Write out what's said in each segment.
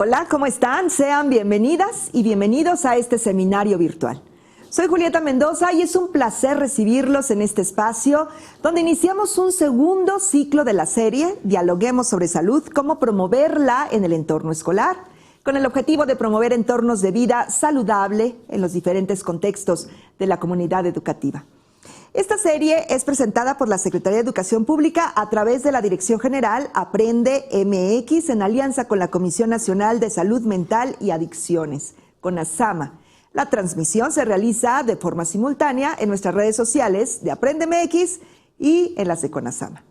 Hola, ¿cómo están? Sean bienvenidas y bienvenidos a este seminario virtual. Soy Julieta Mendoza y es un placer recibirlos en este espacio donde iniciamos un segundo ciclo de la serie Dialoguemos sobre Salud, cómo promoverla en el entorno escolar, con el objetivo de promover entornos de vida saludable en los diferentes contextos de la comunidad educativa. Esta serie es presentada por la Secretaría de Educación Pública a través de la Dirección General Aprende MX en alianza con la Comisión Nacional de Salud Mental y Adicciones, CONASAMA. La transmisión se realiza de forma simultánea en nuestras redes sociales de Aprende MX y en las de CONASAMA.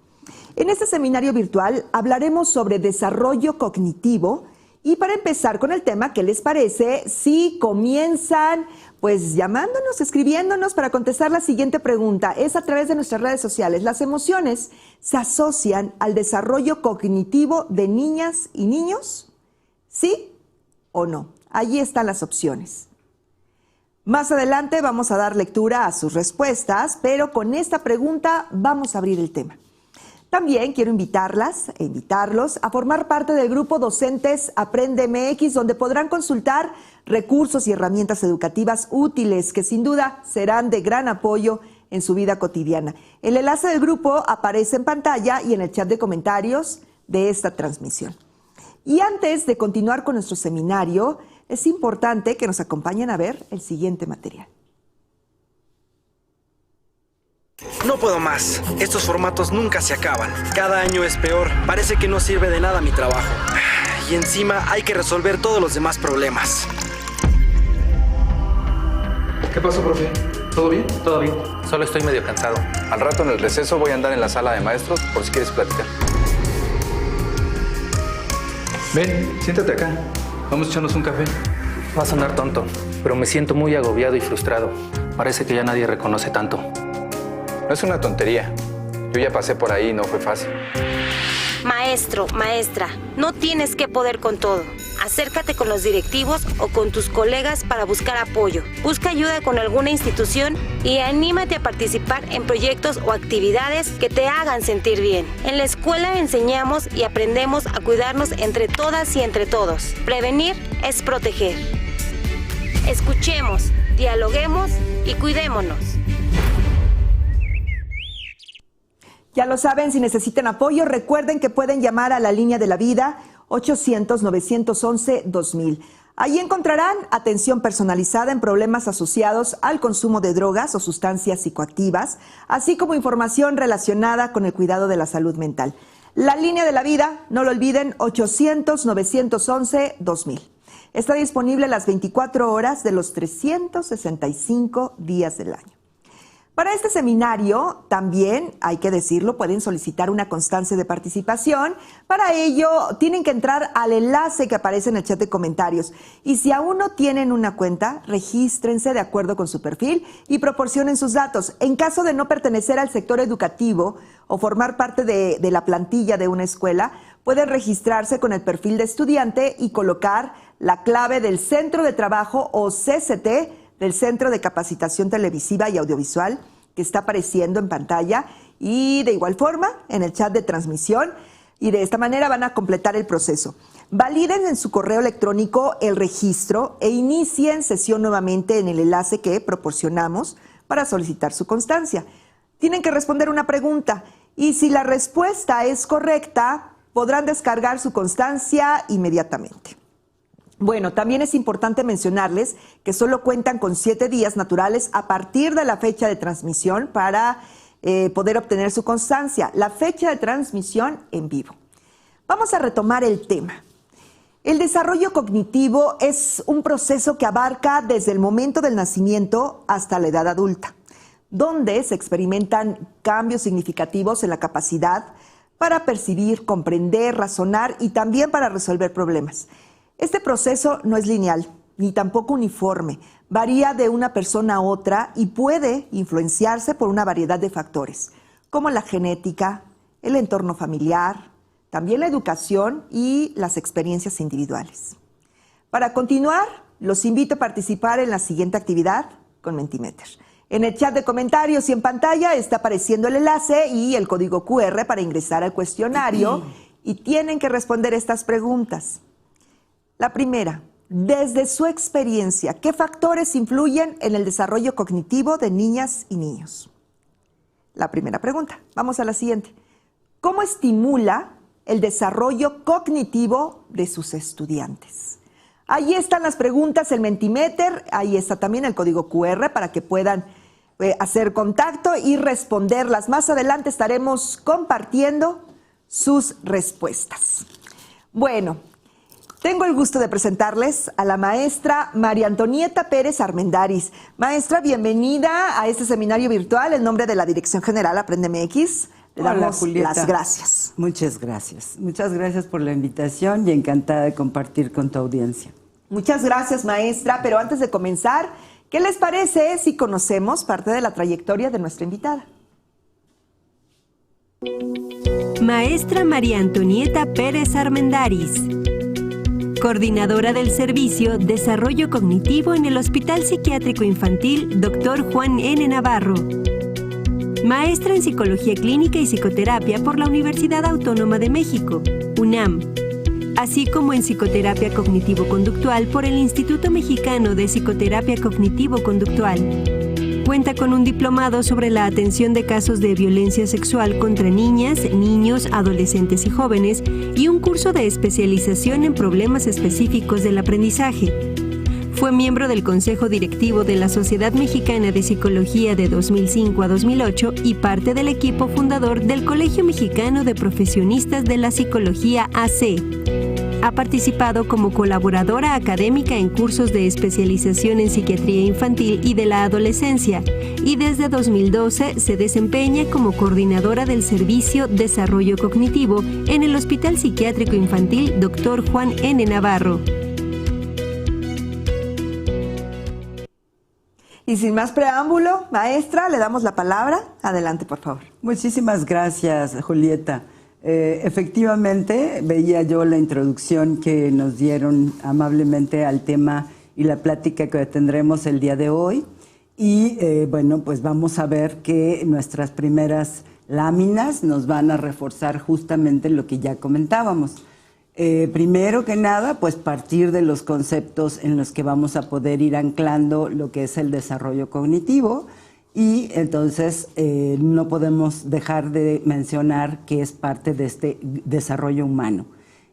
En este seminario virtual hablaremos sobre desarrollo cognitivo y para empezar con el tema, ¿qué les parece si comienzan pues llamándonos, escribiéndonos para contestar la siguiente pregunta? Es a través de nuestras redes sociales. ¿Las emociones se asocian al desarrollo cognitivo de niñas y niños? ¿Sí o no? Allí están las opciones. Más adelante vamos a dar lectura a sus respuestas, pero con esta pregunta vamos a abrir el tema. También quiero invitarlas e invitarlos a formar parte del grupo Docentes Aprende MX, donde podrán consultar recursos y herramientas educativas útiles que sin duda serán de gran apoyo en su vida cotidiana. El enlace del grupo aparece en pantalla y en el chat de comentarios de esta transmisión. Y antes de continuar con nuestro seminario, es importante que nos acompañen a ver el siguiente material. No puedo más. Estos formatos nunca se acaban. Cada año es peor. Parece que no sirve de nada mi trabajo. Y encima hay que resolver todos los demás problemas. ¿Qué pasó, profe? ¿Todo bien? Todo bien. Solo estoy medio cansado. Al rato en el receso voy a andar en la sala de maestros por si quieres platicar. Ven, siéntate acá. Vamos a echarnos un café. Va a sonar tonto, pero me siento muy agobiado y frustrado. Parece que ya nadie reconoce tanto. No es una tontería. Yo ya pasé por ahí y no fue fácil. Maestro, maestra, no tienes que poder con todo. Acércate con los directivos o con tus colegas para buscar apoyo. Busca ayuda con alguna institución y anímate a participar en proyectos o actividades que te hagan sentir bien. En la escuela enseñamos y aprendemos a cuidarnos entre todas y entre todos. Prevenir es proteger. Escuchemos, dialoguemos y cuidémonos. Ya lo saben, si necesitan apoyo, recuerden que pueden llamar a la línea de la vida 800-911-2000. Ahí encontrarán atención personalizada en problemas asociados al consumo de drogas o sustancias psicoactivas, así como información relacionada con el cuidado de la salud mental. La línea de la vida, no lo olviden, 800-911-2000. Está disponible las 24 horas de los 365 días del año. Para este seminario, también, hay que decirlo, pueden solicitar una constancia de participación. Para ello, tienen que entrar al enlace que aparece en el chat de comentarios. Y si aún no tienen una cuenta, regístrense de acuerdo con su perfil y proporcionen sus datos. En caso de no pertenecer al sector educativo o formar parte de la plantilla de una escuela, pueden registrarse con el perfil de estudiante y colocar la clave del Centro de Trabajo o CCT, del Centro de Capacitación Televisiva y Audiovisual, que está apareciendo en pantalla, y de igual forma en el chat de transmisión, y de esta manera van a completar el proceso. Validen en su correo electrónico el registro e inicien sesión nuevamente en el enlace que proporcionamos para solicitar su constancia. Tienen que responder una pregunta y si la respuesta es correcta, podrán descargar su constancia inmediatamente. Bueno, también es importante mencionarles que solo cuentan con 7 días naturales a partir de la fecha de transmisión para poder obtener su constancia, la fecha de transmisión en vivo. Vamos a retomar el tema. El desarrollo cognitivo es un proceso que abarca desde el momento del nacimiento hasta la edad adulta, donde se experimentan cambios significativos en la capacidad para percibir, comprender, razonar y también para resolver problemas. Este proceso no es lineal, ni tampoco uniforme, varía de una persona a otra y puede influenciarse por una variedad de factores, como la genética, el entorno familiar, también la educación y las experiencias individuales. Para continuar, los invito a participar en la siguiente actividad con Mentimeter. En el chat de comentarios y en pantalla está apareciendo el enlace y el código QR para ingresar al cuestionario y tienen que responder estas preguntas. La primera, desde su experiencia, ¿qué factores influyen en el desarrollo cognitivo de niñas y niños? La primera pregunta. Vamos a la siguiente. ¿Cómo estimula el desarrollo cognitivo de sus estudiantes? Ahí están las preguntas, el Mentimeter, ahí está también el código QR para que puedan hacer contacto y responderlas. Más adelante estaremos compartiendo sus respuestas. Bueno, tengo el gusto de presentarles a la maestra María Antonieta Pérez Armendáriz. Maestra, bienvenida a este seminario virtual en nombre de la Dirección General Aprende MX. Le damos las gracias. Muchas gracias. Muchas gracias por la invitación y encantada de compartir con tu audiencia. Muchas gracias, maestra. Pero antes de comenzar, ¿qué les parece si conocemos parte de la trayectoria de nuestra invitada? Maestra María Antonieta Pérez Armendáriz, coordinadora del Servicio Desarrollo Cognitivo en el Hospital Psiquiátrico Infantil Dr. Juan N. Navarro. Maestra en Psicología Clínica y Psicoterapia por la Universidad Autónoma de México, UNAM, así como en Psicoterapia Cognitivo-Conductual por el Instituto Mexicano de Psicoterapia Cognitivo-Conductual. Cuenta con un diplomado sobre la atención de casos de violencia sexual contra niñas, niños, adolescentes y jóvenes y un curso de especialización en problemas específicos del aprendizaje. Fue miembro del Consejo Directivo de la Sociedad Mexicana de Psicología de 2005 a 2008 y parte del equipo fundador del Colegio Mexicano de Profesionistas de la Psicología AC. Ha participado como colaboradora académica en cursos de especialización en psiquiatría infantil y de la adolescencia y desde 2012 se desempeña como coordinadora del Servicio Desarrollo Cognitivo en el Hospital Psiquiátrico Infantil Dr. Juan N. Navarro. Y sin más preámbulo, maestra, le damos la palabra. Adelante, por favor. Muchísimas gracias, Julieta. Efectivamente, veía yo la introducción que nos dieron amablemente al tema y la plática que tendremos el día de hoy. Y bueno, pues vamos a ver que nuestras primeras láminas nos van a reforzar justamente lo que ya comentábamos. Primero que nada, pues partir de los conceptos en los que vamos a poder ir anclando lo que es el desarrollo cognitivo y entonces no podemos dejar de mencionar que es parte de este desarrollo humano.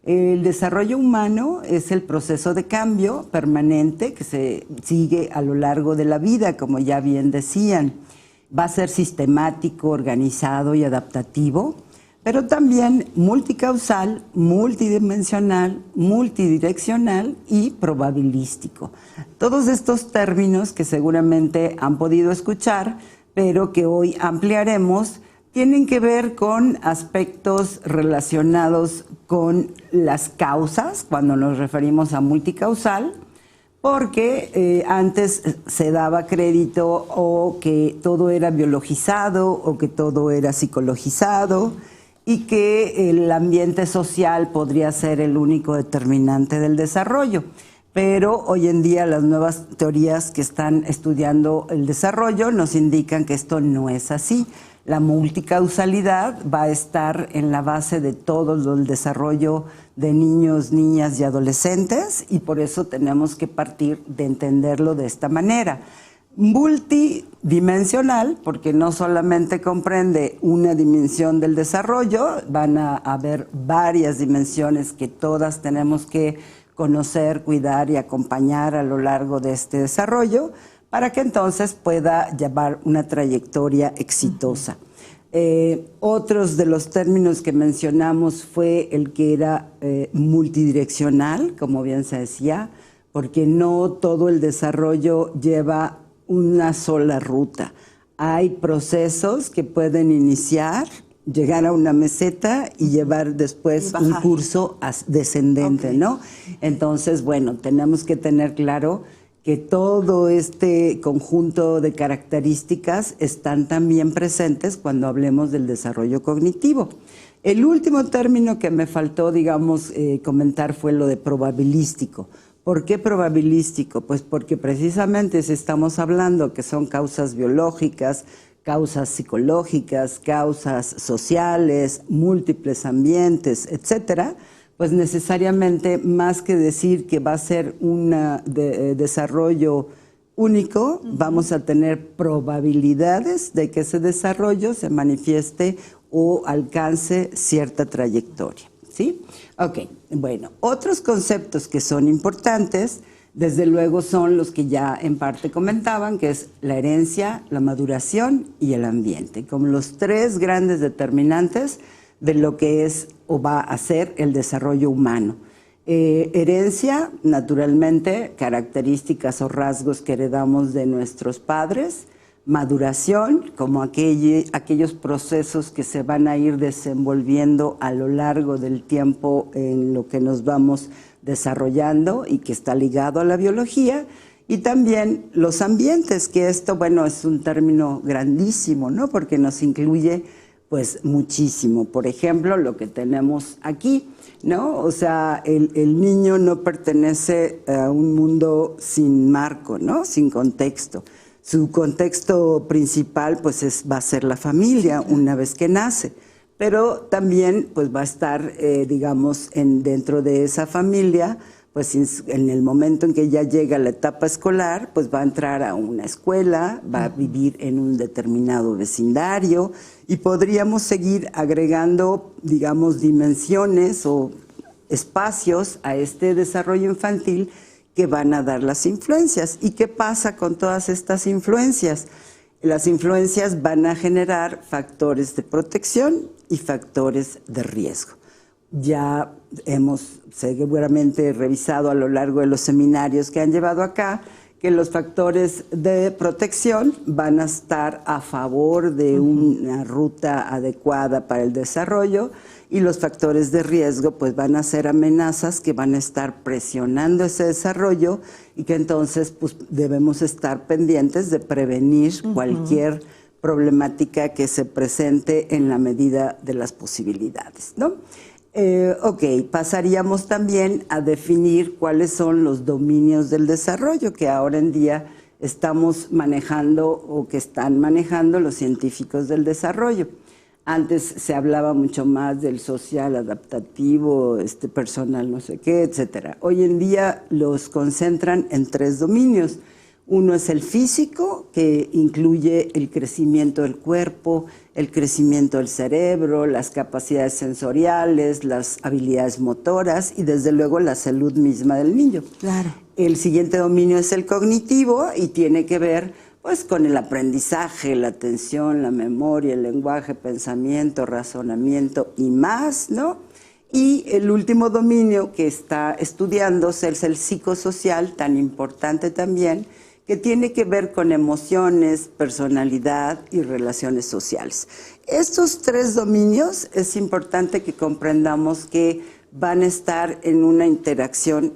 El desarrollo humano es el proceso de cambio permanente que se sigue a lo largo de la vida, como ya bien decían. Va a ser sistemático, organizado y adaptativo, pero también multicausal, multidimensional, multidireccional y probabilístico. Todos estos términos que seguramente han podido escuchar, pero que hoy ampliaremos, tienen que ver con aspectos relacionados con las causas, cuando nos referimos a multicausal, porque antes se daba crédito o que todo era biologizado o que todo era psicologizado, y que el ambiente social podría ser el único determinante del desarrollo. Pero hoy en día las nuevas teorías que están estudiando el desarrollo nos indican que esto no es así. La multicausalidad va a estar en la base de todo el desarrollo de niños, niñas y adolescentes y por eso tenemos que partir de entenderlo de esta manera. Multidimensional, porque no solamente comprende una dimensión del desarrollo, van a haber varias dimensiones que todas tenemos que conocer, cuidar y acompañar a lo largo de este desarrollo para que entonces pueda llevar una trayectoria exitosa. Otros de los términos que mencionamos fue el que era multidireccional, como bien se decía, porque no todo el desarrollo lleva una sola ruta. Hay procesos que pueden iniciar, llegar a una meseta y llevar después un curso descendente, okay, ¿no? Entonces, bueno, tenemos que tener claro que todo este conjunto de características están también presentes cuando hablemos del desarrollo cognitivo. El último término que me faltó, digamos, comentar fue lo de probabilístico. ¿Por qué probabilístico? Pues porque precisamente si estamos hablando que son causas biológicas, causas psicológicas, causas sociales, múltiples ambientes, etcétera, pues necesariamente, más que decir que va a ser un desarrollo único, vamos a tener probabilidades de que ese desarrollo se manifieste o alcance cierta trayectoria, ¿sí? Ok, bueno, otros conceptos que son importantes, desde luego, son los que ya en parte comentaban, que es la herencia, la maduración y el ambiente, como los tres grandes determinantes de lo que es o va a ser el desarrollo humano. Herencia, naturalmente, características o rasgos que heredamos de nuestros padres. Maduración, como aquellos procesos que se van a ir desenvolviendo a lo largo del tiempo en lo que nos vamos desarrollando y que está ligado a la biología. Y también los ambientes, que esto, bueno, es un término grandísimo, ¿no? Porque nos incluye pues muchísimo. Por ejemplo, lo que tenemos aquí, ¿no? O sea, el niño no pertenece a un mundo sin marco, ¿no? Sin contexto. Su contexto principal pues va a ser la familia una vez que nace, pero también pues va a estar, digamos, dentro de esa familia, pues en el momento en que ya llega la etapa escolar, pues va a entrar a una escuela, va a vivir en un determinado vecindario y podríamos seguir agregando, digamos, dimensiones o espacios a este desarrollo infantil que van a dar las influencias. ¿Y qué pasa con todas estas influencias? Las influencias van a generar factores de protección y factores de riesgo. Ya hemos seguramente revisado a lo largo de los seminarios que han llevado acá que los factores de protección van a estar a favor de una ruta adecuada para el desarrollo y los factores de riesgo pues van a ser amenazas que van a estar presionando ese desarrollo y que entonces pues debemos estar pendientes de prevenir cualquier problemática que se presente en la medida de las posibilidades, ¿no? Ok, pasaríamos también a definir cuáles son los dominios del desarrollo que ahora en día estamos manejando o que están manejando los científicos del desarrollo. Antes se hablaba mucho más del social, adaptativo, personal, no sé qué, etcétera. Hoy en día los concentran en tres dominios. Uno es el físico, que incluye el crecimiento del cuerpo, el crecimiento del cerebro, las capacidades sensoriales, las habilidades motoras y desde luego la salud misma del niño. Claro. El siguiente dominio es el cognitivo y tiene que ver pues con el aprendizaje, la atención, la memoria, el lenguaje, pensamiento, razonamiento y más, ¿no? Y el último dominio que está estudiándose es el psicosocial, tan importante también, que tiene que ver con emociones, personalidad y relaciones sociales. Estos tres dominios es importante que comprendamos que van a estar en una interacción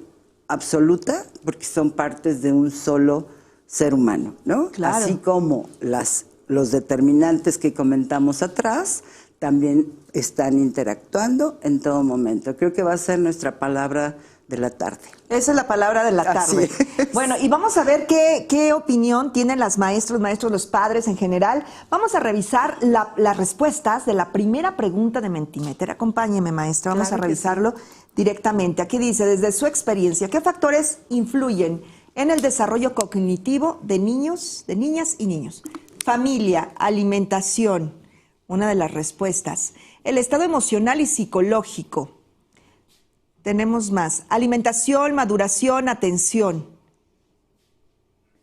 absoluta porque son partes de un solo ser humano, ¿no? Claro. Así como los determinantes que comentamos atrás también están interactuando en todo momento. Creo que va a ser nuestra palabra de la tarde. Esa es la palabra de la tarde. Bueno, y vamos a ver qué opinión tienen las maestros, los padres en general. Vamos a revisar las respuestas de la primera pregunta de Mentimeter. Acompáñeme, maestra, vamos a revisarlo directamente. Aquí dice, desde su experiencia, ¿qué factores influyen en el desarrollo cognitivo de niños, de niñas y niños? Familia, alimentación, una de las respuestas. El estado emocional y psicológico. Tenemos más. Alimentación, maduración, atención.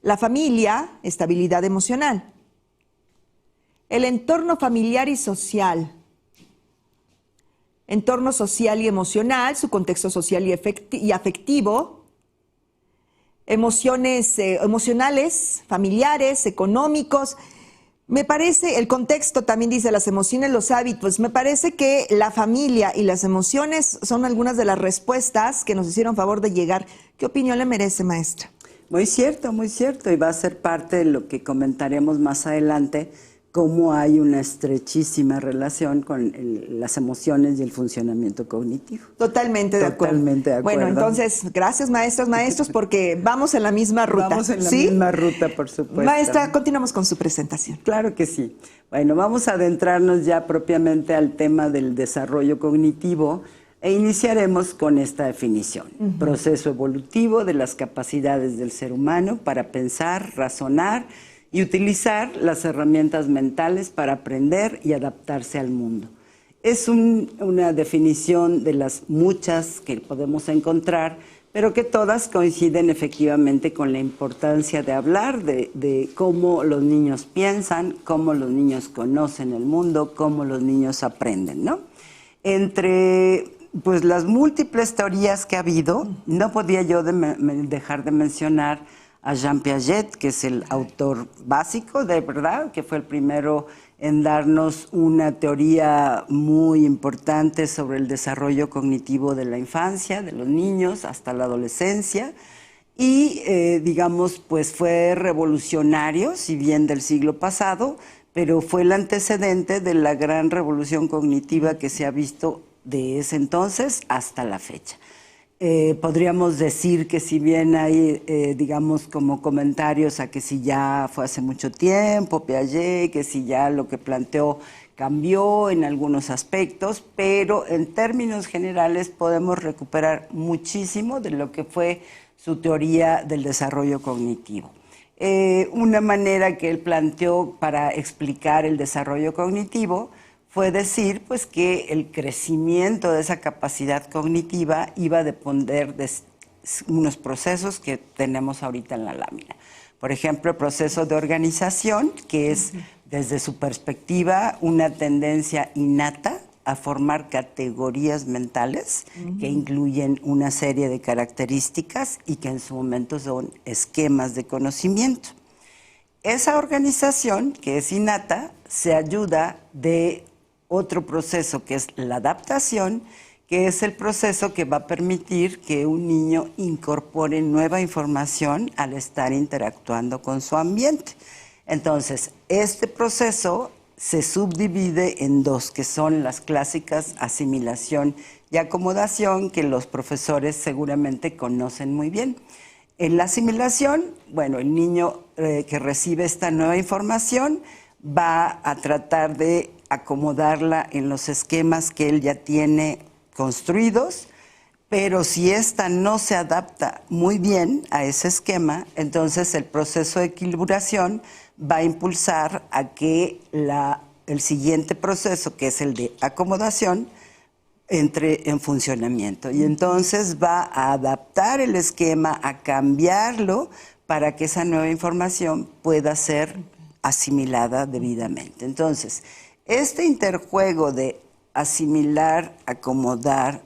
La familia, estabilidad emocional. El entorno familiar y social. Entorno social y emocional, su contexto social y afectivo. Emociones emocionales, familiares, económicos. Me parece, el contexto también dice las emociones, los hábitos. Me parece que la familia y las emociones son algunas de las respuestas que nos hicieron favor de llegar. ¿Qué opinión le merece, maestra? Muy cierto, y va a ser parte de lo que comentaremos más adelante, cómo hay una estrechísima relación con las emociones y el funcionamiento cognitivo. Totalmente de acuerdo. Totalmente de acuerdo. Bueno, entonces, gracias maestras, maestros, porque vamos en la misma ruta. Vamos en la ¿sí? misma ruta, por supuesto. Maestra, continuamos con su presentación. Claro que sí. Bueno, vamos a adentrarnos ya propiamente al tema del desarrollo cognitivo. E iniciaremos con esta definición. Proceso evolutivo de las capacidades del ser humano para pensar, razonar y utilizar las herramientas mentales para aprender y adaptarse al mundo. Es una definición de las muchas que podemos encontrar, pero que todas coinciden efectivamente con la importancia de hablar de cómo los niños piensan, cómo los niños conocen el mundo, cómo los niños aprenden, ¿no? Entre pues las múltiples teorías que ha habido, no podía yo dejar de mencionar a Jean Piaget, que es el autor básico, de verdad, que fue el primero en darnos una teoría muy importante sobre el desarrollo cognitivo de la infancia, de los niños, hasta la adolescencia. Y, digamos, pues fue revolucionario, si bien del siglo pasado, pero fue el antecedente de la gran revolución cognitiva que se ha visto de ese entonces hasta la fecha. Podríamos decir que si bien hay, digamos, como comentarios a que si ya fue hace mucho tiempo, Piaget, que si ya lo que planteó cambió en algunos aspectos, pero en términos generales podemos recuperar muchísimo de lo que fue su teoría del desarrollo cognitivo. Una manera que él planteó para explicar el desarrollo cognitivo fue decir pues que el crecimiento de esa capacidad cognitiva iba a depender de unos procesos que tenemos ahorita en la lámina. Por ejemplo, el proceso de organización, que es desde su perspectiva una tendencia innata a formar categorías mentales que incluyen una serie de características y que en su momento son esquemas de conocimiento. Esa organización, que es innata, se ayuda de otro proceso que es la adaptación, que es el proceso que va a permitir que un niño incorpore nueva información al estar interactuando con su ambiente. Entonces, este proceso se subdivide en dos, que son las clásicas asimilación y acomodación, que los profesores seguramente conocen muy bien. En la asimilación, bueno, el niño que recibe esta nueva información va a tratar de acomodarla en los esquemas que él ya tiene construidos, pero si ésta no se adapta muy bien a ese esquema, entonces el proceso de equilibración va a impulsar a que el siguiente proceso, que es el de acomodación, entre en funcionamiento. Y entonces va a adaptar el esquema, a cambiarlo para que esa nueva información pueda ser asimilada debidamente. Entonces, este interjuego de asimilar, acomodar,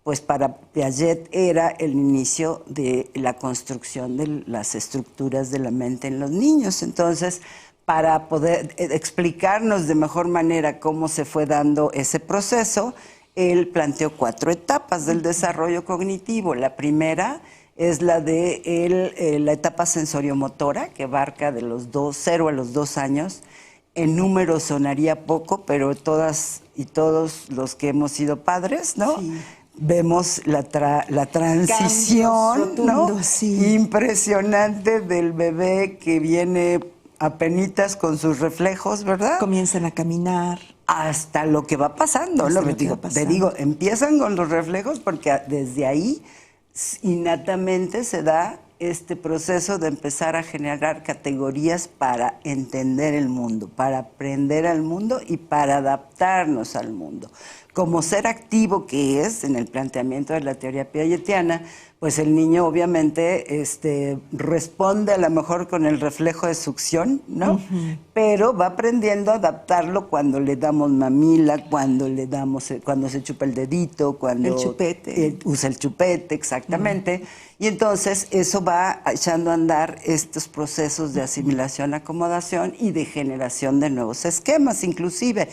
pues para Piaget era el inicio de la construcción de las estructuras de la mente en los niños. Entonces, para poder explicarnos de mejor manera cómo se fue dando ese proceso, él planteó 4 etapas del desarrollo cognitivo. La primera es la de la etapa sensoriomotora, que abarca de los 0 a los 2 años. En número sonaría poco, pero todas y todos los que hemos sido padres, ¿no? Sí. Vemos la transición, rotundo, ¿no? Sí. Impresionante del bebé que viene apenitas con sus reflejos, ¿verdad? Comienzan a caminar. Hasta lo que va pasando, ¿no? Te digo, empiezan con los reflejos porque desde ahí innatamente se da este proceso de empezar a generar categorías para entender el mundo, para aprender al mundo y para adaptarnos al mundo. Como ser activo que es, en el planteamiento de la teoría piagetiana, pues el niño obviamente responde a lo mejor con el reflejo de succión, ¿no? Pero va aprendiendo a adaptarlo cuando le damos mamila, cuando se chupa el dedito, cuando el chupete. Usa el chupete, exactamente. Y entonces eso va echando a andar estos procesos de asimilación, acomodación y de generación de nuevos esquemas, inclusive.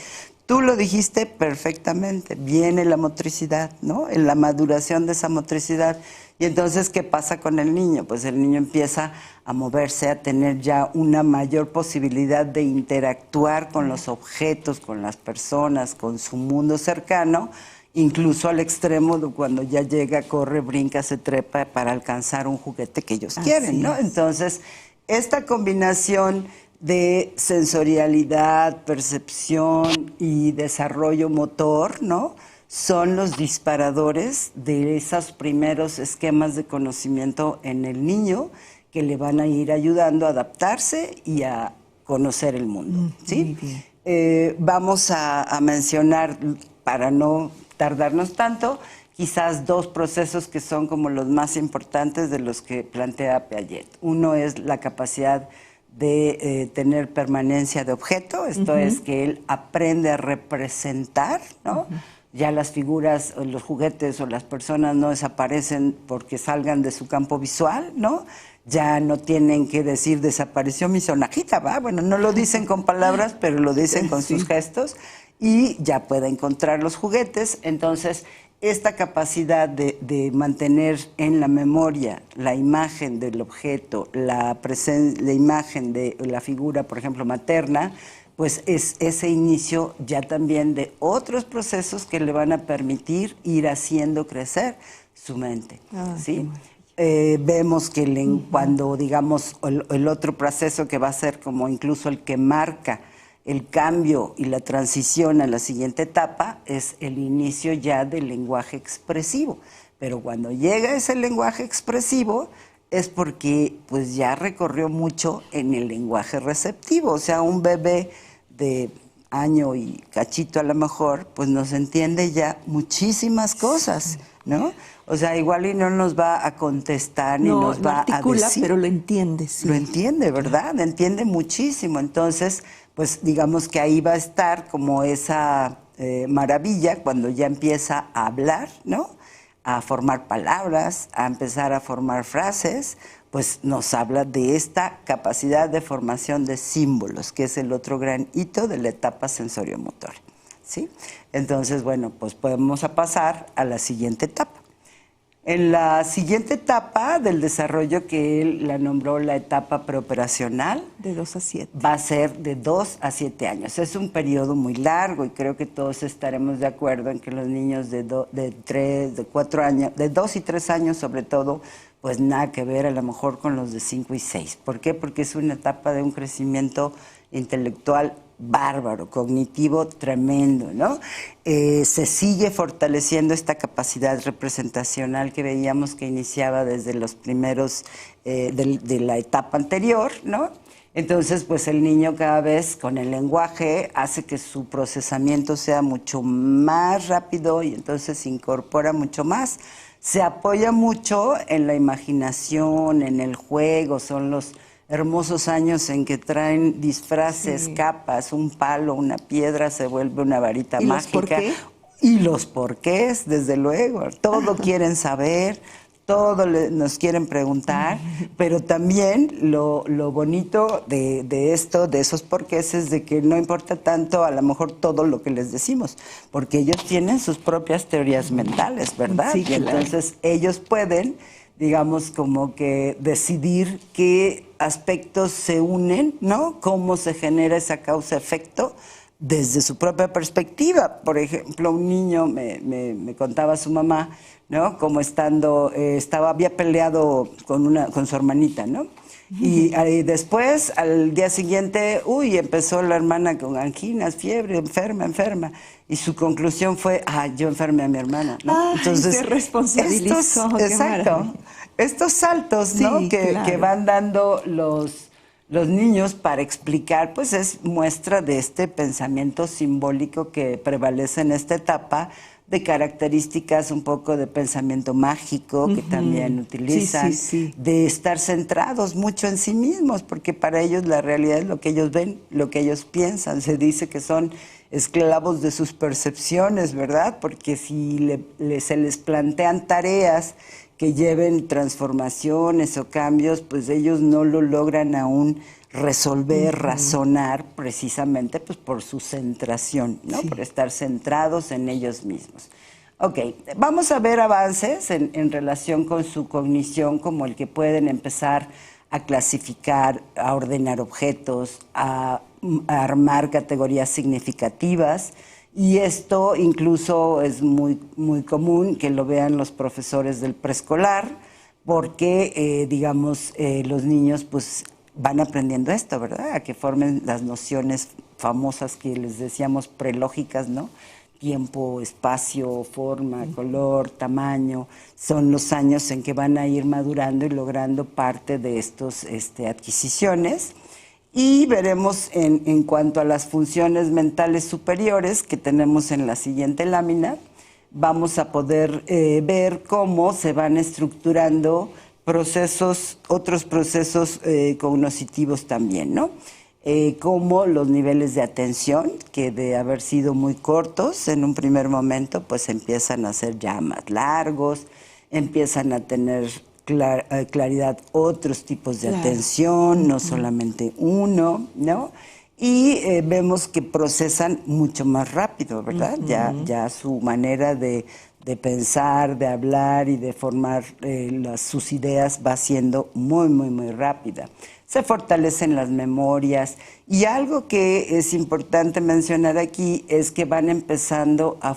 Tú lo dijiste perfectamente, viene la motricidad, ¿no? En la maduración de esa motricidad. Y entonces, ¿qué pasa con el niño? Pues el niño empieza a moverse, a tener ya una mayor posibilidad de interactuar con los objetos, con las personas, con su mundo cercano, incluso al extremo de cuando ya llega, corre, brinca, se trepa para alcanzar un juguete que ellos quieren, ¿no? Entonces, esta combinación de sensorialidad, percepción y desarrollo motor, ¿no? Son los disparadores de esos primeros esquemas de conocimiento en el niño que le van a ir ayudando a adaptarse y a conocer el mundo, ¿sí? Vamos a mencionar, para no tardarnos tanto, quizás dos procesos que son como los más importantes de los que plantea Piaget. Uno es la capacidad de tener permanencia de objeto, esto es que él aprende a representar, ¿no? Ya las figuras, o los juguetes o las personas no desaparecen porque salgan de su campo visual, ¿no? Ya no tienen que decir desapareció mi sonajita, ¿va? Bueno, no lo dicen con palabras, pero lo dicen con sus gestos y ya puede encontrar los juguetes. Entonces, esta capacidad de mantener en la memoria la imagen del objeto, la imagen de la figura, por ejemplo, materna, pues es ese inicio ya también de otros procesos que le van a permitir ir haciendo crecer su mente, ¿sí? Vemos que cuando, digamos, el otro proceso que va a ser como incluso el que marca el cambio y la transición a la siguiente etapa es el inicio ya del lenguaje expresivo. Pero cuando llega ese lenguaje expresivo es porque pues ya recorrió mucho en el lenguaje receptivo. O sea, un bebé de año y cachito a lo mejor, pues nos entiende ya muchísimas cosas, ¿no? O sea, igual y no nos va a contestar ni nos va a decir. Pero lo entiende, sí. Lo entiende, ¿verdad? Entiende muchísimo. Entonces, pues digamos que ahí va a estar como esa maravilla cuando ya empieza a hablar, ¿no? A formar palabras, a empezar a formar frases, pues nos habla de esta capacidad de formación de símbolos, que es el otro gran hito de la etapa sensoriomotora, ¿sí? Entonces, bueno, pues podemos pasar a la siguiente etapa. En la siguiente etapa del desarrollo, que él la nombró la etapa preoperacional, de 2 a 7. Va a ser de 2 a 7 años. Es un periodo muy largo y creo que todos estaremos de acuerdo en que los niños de 3, de 4 años, de 2 y 3 años sobre todo, pues nada que ver a lo mejor con los de 5 y 6. ¿Por qué? Porque es una etapa de un crecimiento intelectual bárbaro, cognitivo tremendo, ¿no? Se sigue fortaleciendo esta capacidad representacional que veíamos que iniciaba desde los primeros de la etapa anterior, ¿no? Entonces, pues el niño cada vez con el lenguaje hace que su procesamiento sea mucho más rápido y entonces se incorpora mucho más. Se apoya mucho en la imaginación, en el juego, son los hermosos años en que traen disfraces, capas, un palo, una piedra, se vuelve una varita mágica. ¿Los por qué? Y los porqués, desde luego. Todo quieren saber, todo nos quieren preguntar, pero también lo bonito de esto, de esos porqués, es de que no importa tanto a lo mejor todo lo que les decimos, porque ellos tienen sus propias teorías mentales, ¿verdad? Sí, y entonces ellos pueden, digamos, como que decidir qué aspectos se unen, ¿no? Cómo se genera esa causa-efecto desde su propia perspectiva. Por ejemplo, un niño me contaba su mamá, ¿no? Como había peleado con su hermanita, ¿no? Y después, al día siguiente, empezó la hermana con anginas, fiebre, enferma. Y su conclusión fue, yo enfermé a mi hermana, ¿no? Entonces, se responsabilizó. Exacto. Estos saltos, ¿no? Sí, que claro. van dando los niños para explicar, pues es muestra de este pensamiento simbólico que prevalece en esta etapa, de características un poco de pensamiento mágico que también utilizan, de estar centrados mucho en sí mismos, porque para ellos la realidad es lo que ellos ven, lo que ellos piensan. Se dice que son esclavos de sus percepciones, ¿verdad? Porque si se les plantean tareas que lleven transformaciones o cambios, pues ellos no lo logran aún resolver, razonar, precisamente pues por su centración, ¿no? Por estar centrados en ellos mismos. Ok, vamos a ver avances en relación con su cognición, como el que pueden empezar a clasificar, a ordenar objetos, a armar categorías significativas. Y esto incluso es muy, muy común que lo vean los profesores del preescolar, porque, digamos, los niños pues van aprendiendo esto, ¿verdad? A que formen las nociones famosas que les decíamos prelógicas, ¿no? Tiempo, espacio, forma, color, tamaño, son los años en que van a ir madurando y logrando parte de estos adquisiciones. Y veremos en cuanto a las funciones mentales superiores que tenemos en la siguiente lámina, vamos a poder ver cómo se van estructurando otros procesos cognitivos también, ¿no? Como los niveles de atención, que de haber sido muy cortos en un primer momento, pues empiezan a ser ya más largos, empiezan a tener claridad otros tipos de atención, no solamente uno, ¿no? Y vemos que procesan mucho más rápido, ¿verdad? Ya su manera de pensar, de hablar y de formar sus ideas va siendo muy, muy, muy rápida. Se fortalecen las memorias y algo que es importante mencionar aquí es que van empezando a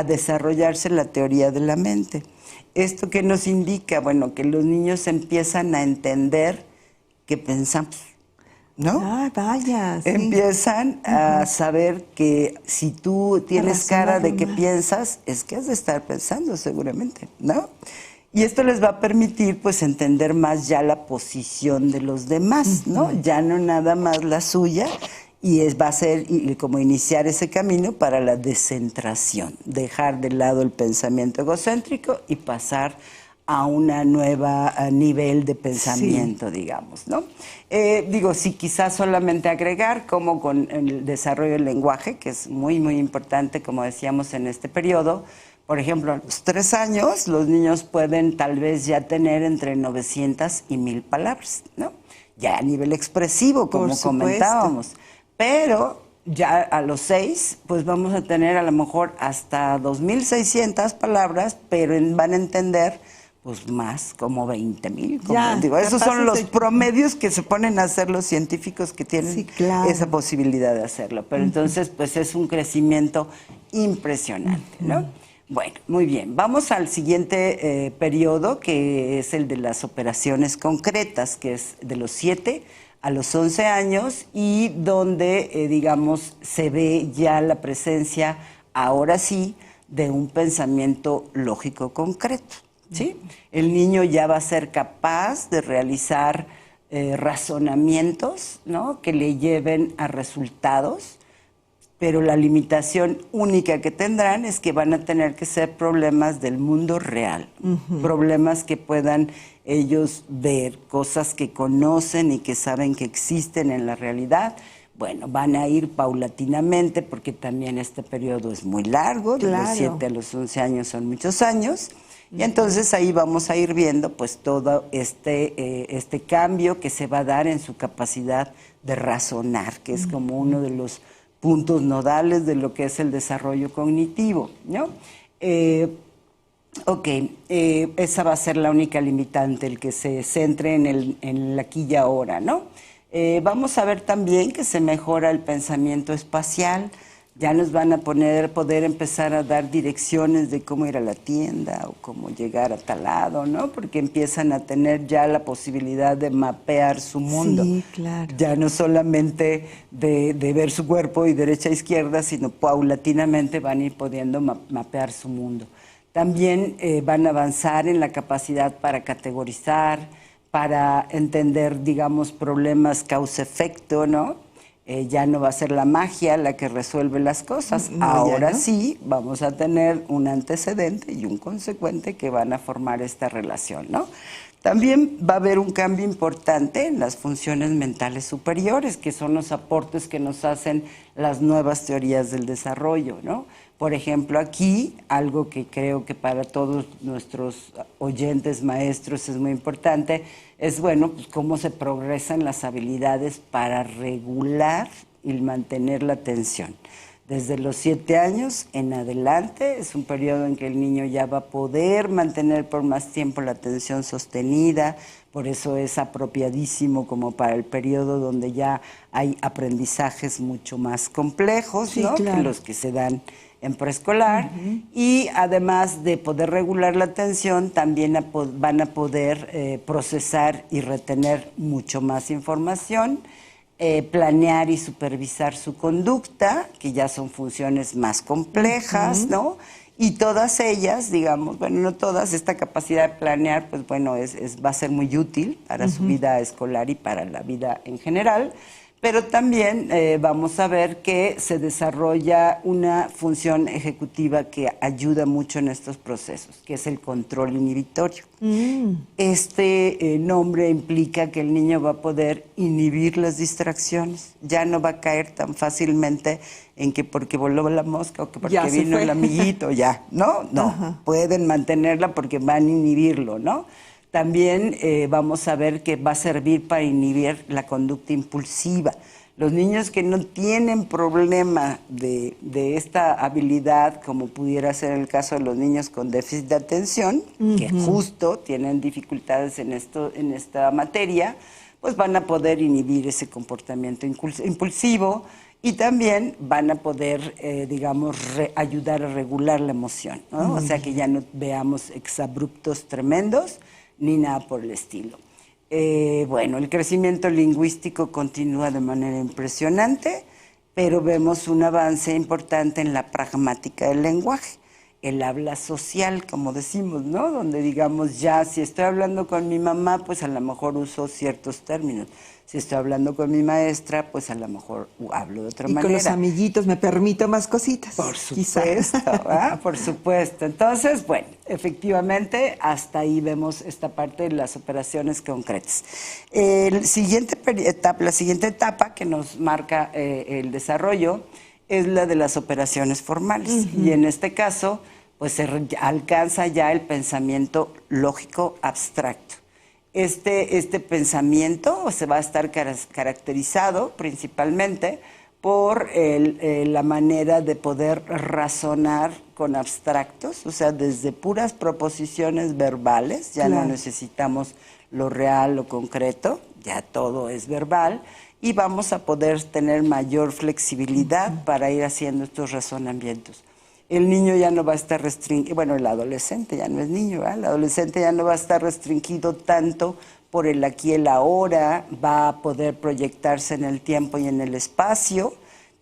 desarrollarse la teoría de la mente. ¿Esto qué nos indica? Bueno, que los niños empiezan a entender que pensamos, ¿no? Ah, vaya, sí. Empiezan a saber que si tú tienes cara de que piensas, es que has de estar pensando seguramente, ¿no? Y esto les va a permitir, pues, entender más ya la posición de los demás, ¿no? Ya no nada más la suya, y va a ser como iniciar ese camino para la descentración, dejar de lado el pensamiento egocéntrico y pasar a una nueva nivel de pensamiento, digamos, ¿no? Sí, quizás solamente agregar como con el desarrollo del lenguaje, que es muy, muy importante, como decíamos en este periodo. Por ejemplo, a los 3 años los niños pueden tal vez ya tener entre 900 y 1000 palabras, ¿no? Ya a nivel expresivo, como comentábamos. Pero ya a los 6, pues vamos a tener a lo mejor hasta 2600 palabras, pero van a entender pues más, como 20,000. Esos son los promedios que se ponen a hacer los científicos que tienen esa posibilidad de hacerlo. Pero entonces, pues es un crecimiento impresionante, ¿no? Bueno, muy bien. Vamos al siguiente periodo, que es el de las operaciones concretas, que es de los 7 a los 11 años y donde, digamos, se ve ya la presencia, ahora sí, de un pensamiento lógico concreto, ¿sí? El niño ya va a ser capaz de realizar razonamientos, ¿no?, que le lleven a resultados, pero la limitación única que tendrán es que van a tener que ser problemas del mundo real, problemas que puedan ellos ver, cosas que conocen y que saben que existen en la realidad. Bueno, van a ir paulatinamente porque también este periodo es muy largo, de los 7 a los 11 años son muchos años, y entonces ahí vamos a ir viendo pues todo este cambio que se va a dar en su capacidad de razonar, que es como uno de los puntos nodales de lo que es el desarrollo cognitivo, ¿no? Esa va a ser la única limitante, el que se centre en el aquí y ahora, ¿no? Vamos a ver también que se mejora el pensamiento espacial, ya nos van a poder empezar a dar direcciones de cómo ir a la tienda o cómo llegar a tal lado, ¿no? Porque empiezan a tener ya la posibilidad de mapear su mundo. Sí, claro. Ya no solamente de ver su cuerpo y derecha a izquierda, sino paulatinamente van a ir pudiendo mapear su mundo. También van a avanzar en la capacidad para categorizar, para entender, digamos, problemas causa-efecto, ¿no? Ya no va a ser la magia la que resuelve las cosas. Ahora sí vamos a tener un antecedente y un consecuente que van a formar esta relación, ¿no? También va a haber un cambio importante en las funciones mentales superiores, que son los aportes que nos hacen las nuevas teorías del desarrollo, ¿no? Por ejemplo, aquí, algo que creo que para todos nuestros oyentes maestros es muy importante, es, bueno, pues cómo se progresan las habilidades para regular y mantener la atención. Desde los 7 años en adelante es un periodo en que el niño ya va a poder mantener por más tiempo la atención sostenida, por eso es apropiadísimo como para el periodo donde ya hay aprendizajes mucho más complejos, ¿no?, que los que se dan en preescolar, y además de poder regular la atención, también van a poder procesar y retener mucho más información, planear y supervisar su conducta, que ya son funciones más complejas, ¿no? Y todas ellas, digamos, bueno, no todas, esta capacidad de planear, pues bueno, va a ser muy útil para su vida escolar y para la vida en general, pero también vamos a ver que se desarrolla una función ejecutiva que ayuda mucho en estos procesos, que es el control inhibitorio. Este nombre implica que el niño va a poder inhibir las distracciones, ya no va a caer tan fácilmente en que porque voló la mosca o que porque vino el amiguito, ya, ¿no? No, pueden mantenerla porque van a inhibirlo, ¿no? También vamos a ver que va a servir para inhibir la conducta impulsiva. Los niños que no tienen problema de esta habilidad, como pudiera ser el caso de los niños con déficit de atención, que justo tienen dificultades en esta materia, pues van a poder inhibir ese comportamiento impulsivo y también van a poder, digamos, ayudar a regular la emoción, ¿no? O sea, que ya no veamos exabruptos tremendos, ni nada por el estilo. Bueno, el crecimiento lingüístico continúa de manera impresionante, pero vemos un avance importante en la pragmática del lenguaje, el habla social, como decimos, ¿no? Donde digamos, ya si estoy hablando con mi mamá, pues a lo mejor uso ciertos términos. Si estoy hablando con mi maestra, pues a lo mejor hablo de otra manera. Y con los amiguitos me permito más cositas. Por supuesto, por supuesto. Entonces, bueno, efectivamente, hasta ahí vemos esta parte de las operaciones concretas. La siguiente etapa que nos marca el desarrollo es la de las operaciones formales. Y en este caso, pues se alcanza ya el pensamiento lógico abstracto. Este pensamiento se va a estar caracterizado principalmente por la manera de poder razonar con abstractos, o sea, desde puras proposiciones verbales, ya no necesitamos lo real, lo concreto, ya todo es verbal, y vamos a poder tener mayor flexibilidad para ir haciendo estos razonamientos. El niño ya no va a estar restringido, bueno, el adolescente ya no es niño, ¿verdad? El adolescente ya no va a estar restringido tanto por el aquí y el ahora, va a poder proyectarse en el tiempo y en el espacio,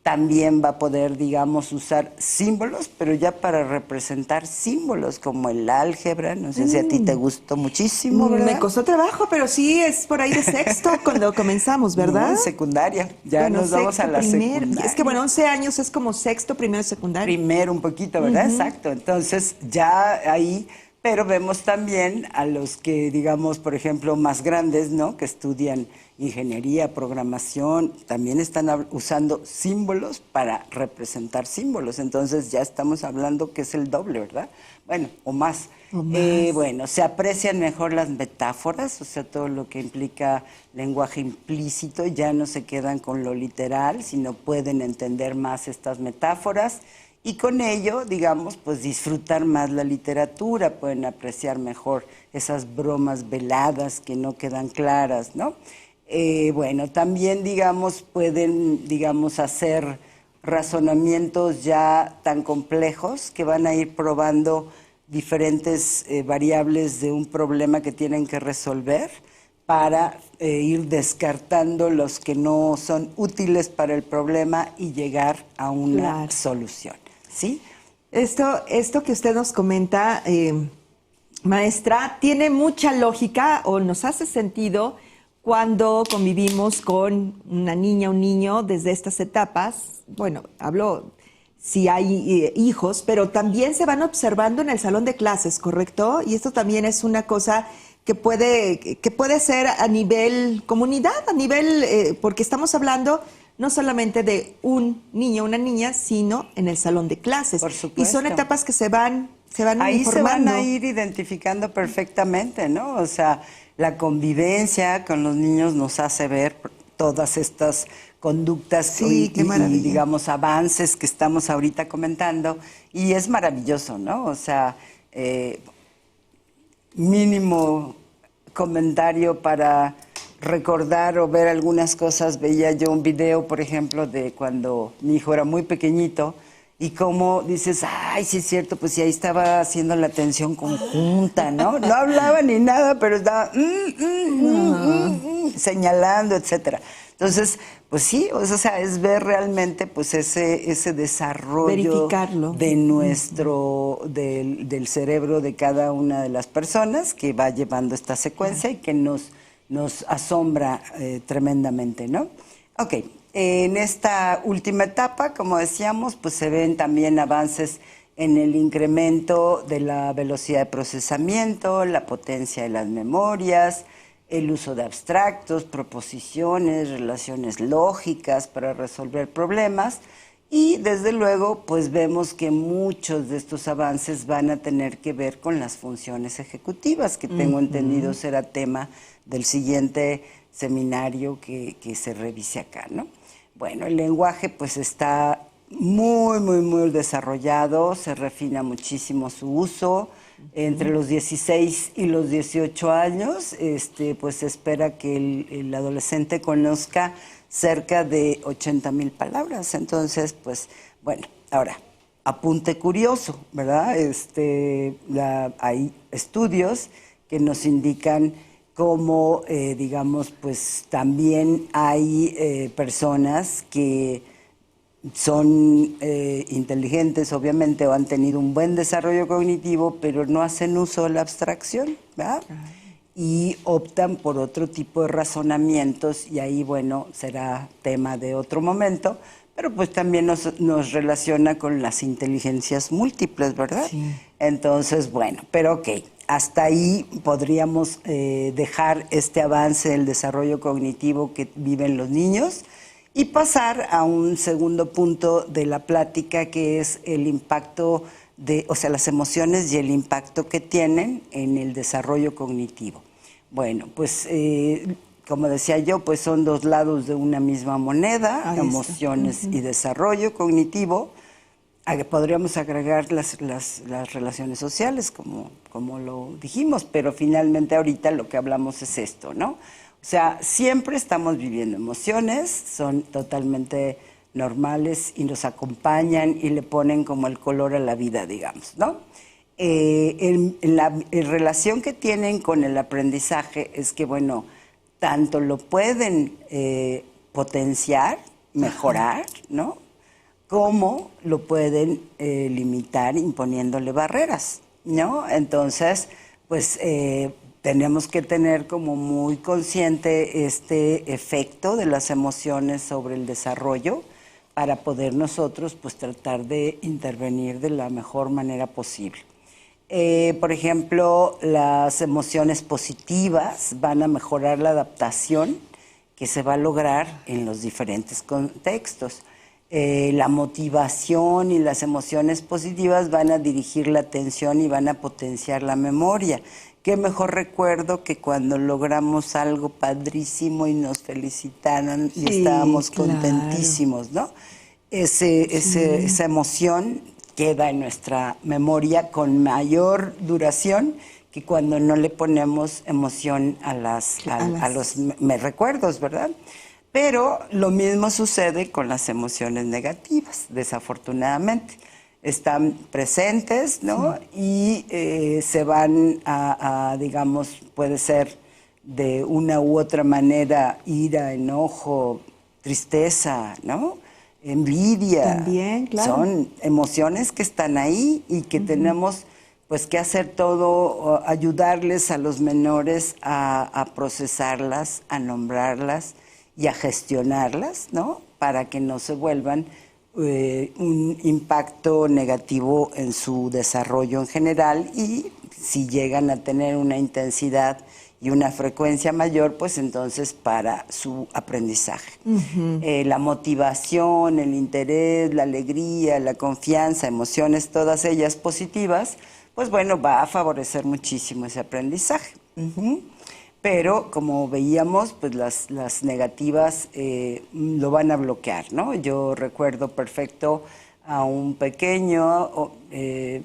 también va a poder, digamos, usar símbolos, pero ya para representar símbolos como el álgebra, no sé si a ti te gustó muchísimo, ¿verdad? Me costó trabajo, pero sí es por ahí de sexto cuando comenzamos, ¿verdad? No, en secundaria, ya nos vamos a la secundaria. Es que bueno, 11 años es como sexto, primero, secundaria. Primero un poquito, ¿verdad? Exacto, entonces ya ahí, pero vemos también a los que, digamos, por ejemplo, más grandes, ¿no? Que estudian ingeniería, programación, también están usando símbolos para representar símbolos. Entonces ya estamos hablando que es el doble, ¿verdad? Bueno, o más. Bueno, se aprecian mejor las metáforas, o sea, todo lo que implica lenguaje implícito, ya no se quedan con lo literal, sino pueden entender más estas metáforas. Y con ello, digamos, pues disfrutar más la literatura, pueden apreciar mejor esas bromas veladas que no quedan claras, ¿no? Bueno, también, digamos, pueden, digamos, hacer razonamientos ya tan complejos que van a ir probando diferentes variables de un problema que tienen que resolver para ir descartando los que no son útiles para el problema y llegar a una solución, ¿sí? Esto que usted nos comenta, maestra, tiene mucha lógica o nos hace sentido cuando convivimos con una niña, un niño desde estas etapas. Bueno, hablo si hay hijos, pero también se van observando en el salón de clases, ¿correcto? Y esto también es una cosa que puede ser a nivel comunidad, a nivel, porque estamos hablando no solamente de un niño o una niña, sino en el salón de clases. Por supuesto. Y son etapas que se van ahí informando. se van a ir identificando perfectamente, ¿no? O sea, la convivencia con los niños nos hace ver todas estas conductas y, digamos, avances que estamos ahorita comentando. Y es maravilloso, ¿no? O sea, mínimo comentario para recordar o ver algunas cosas. Veía yo un video, por ejemplo, de cuando mi hijo era muy pequeñito y cómo dices, ay, sí es cierto, pues sí, ahí estaba haciendo la atención conjunta, ¿no? No hablaba ni nada, pero estaba señalando, etcétera. Entonces, pues sí, o sea, es ver realmente pues ese desarrollo verificarlo de del cerebro de cada una de las personas que va llevando esta secuencia y que nos asombra tremendamente, ¿no? Ok, en esta última etapa, como decíamos, pues se ven también avances en el incremento de la velocidad de procesamiento, la potencia de las memorias, el uso de abstractos, proposiciones, relaciones lógicas para resolver problemas y desde luego pues vemos que muchos de estos avances van a tener que ver con las funciones ejecutivas, que tengo entendido será tema del siguiente seminario que se revise acá, ¿no? Bueno, el lenguaje pues está muy desarrollado, se refina muchísimo su uso. Entre los 16 y los 18 años, pues se espera que el adolescente conozca cerca de 80,000 palabras. Entonces, pues, bueno, ahora, apunte curioso, ¿verdad? Hay estudios que nos indican cómo, digamos, pues también hay personas que son inteligentes, obviamente, o han tenido un buen desarrollo cognitivo, pero no hacen uso de la abstracción, ¿verdad? Y optan por otro tipo de razonamientos, y ahí, bueno, será tema de otro momento, pero pues también nos relaciona con las inteligencias múltiples, ¿verdad? Sí. Entonces, bueno, pero ok, hasta ahí podríamos dejar este avance del desarrollo cognitivo que viven los niños, y pasar a un segundo punto de la plática, que es el impacto o sea, las emociones y el impacto que tienen en el desarrollo cognitivo. Bueno, pues como decía yo, pues son dos lados de una misma moneda, emociones y desarrollo cognitivo. Podríamos agregar las relaciones sociales, como lo dijimos, pero finalmente ahorita lo que hablamos es esto, ¿no? O sea, siempre estamos viviendo emociones, son totalmente normales y nos acompañan y le ponen como el color a la vida, digamos, ¿no? La relación que tienen con el aprendizaje es que, bueno, tanto lo pueden potenciar, mejorar, ¿no? Como lo pueden limitar imponiéndole barreras, ¿no? Entonces, pues tenemos que tener como muy consciente este efecto de las emociones sobre el desarrollo para poder nosotros pues tratar de intervenir de la mejor manera posible. Por ejemplo, las emociones positivas van a mejorar la adaptación que se va a lograr en los diferentes contextos. La motivación y las emociones positivas van a dirigir la atención y van a potenciar la memoria. Qué mejor recuerdo que cuando logramos algo padrísimo y nos felicitaron y estábamos contentísimos, ¿no? Esa emoción queda en nuestra memoria con mayor duración que cuando no le ponemos emoción a los recuerdos, ¿verdad? Pero lo mismo sucede con las emociones negativas, desafortunadamente. Están presentes, ¿no? Sí. Y se van digamos, puede ser de una u otra manera, ira, enojo, tristeza, ¿no? Envidia. También, claro. Son emociones que están ahí y que tenemos pues que hacer todo, ayudarles a los menores a procesarlas, a nombrarlas y a gestionarlas, ¿no? Para que no se vuelvan un impacto negativo en su desarrollo en general, y si llegan a tener una intensidad y una frecuencia mayor, pues entonces para su aprendizaje. La motivación, el interés, la alegría, la confianza, emociones, todas ellas positivas, pues bueno, va a favorecer muchísimo ese aprendizaje. Pero como veíamos, pues las negativas lo van a bloquear, ¿no? Yo recuerdo perfecto a un pequeño que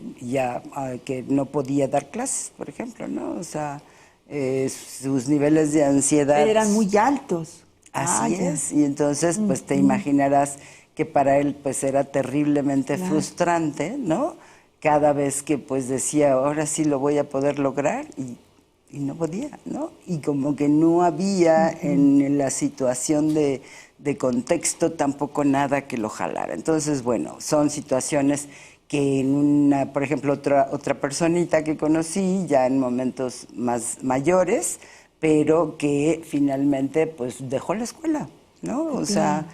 no podía dar clases, por ejemplo, ¿no? O sea, sus niveles de ansiedad eran muy altos. Así es. Y entonces, pues te imaginarás que para él pues era terriblemente frustrante, ¿no? Cada vez que pues decía, ahora sí lo voy a poder lograr, y no podía, ¿no? Y como que no había en la situación de contexto tampoco nada que lo jalara. Entonces, bueno, son situaciones que en una, por ejemplo, otra personita que conocí ya en momentos más mayores, pero que finalmente pues dejó la escuela, ¿no? O sea,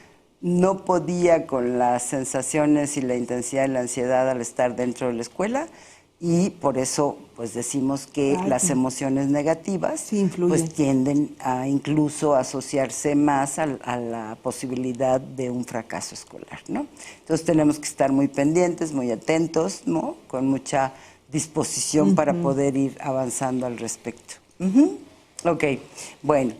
no podía con las sensaciones y la intensidad de la ansiedad al estar dentro de la escuela, y por eso pues decimos que las emociones negativas pues tienden a incluso asociarse más a la posibilidad de un fracaso escolar, ¿no? Entonces tenemos que estar muy pendientes, muy atentos, ¿no? Con mucha disposición para poder ir avanzando al respecto. Ok, bueno,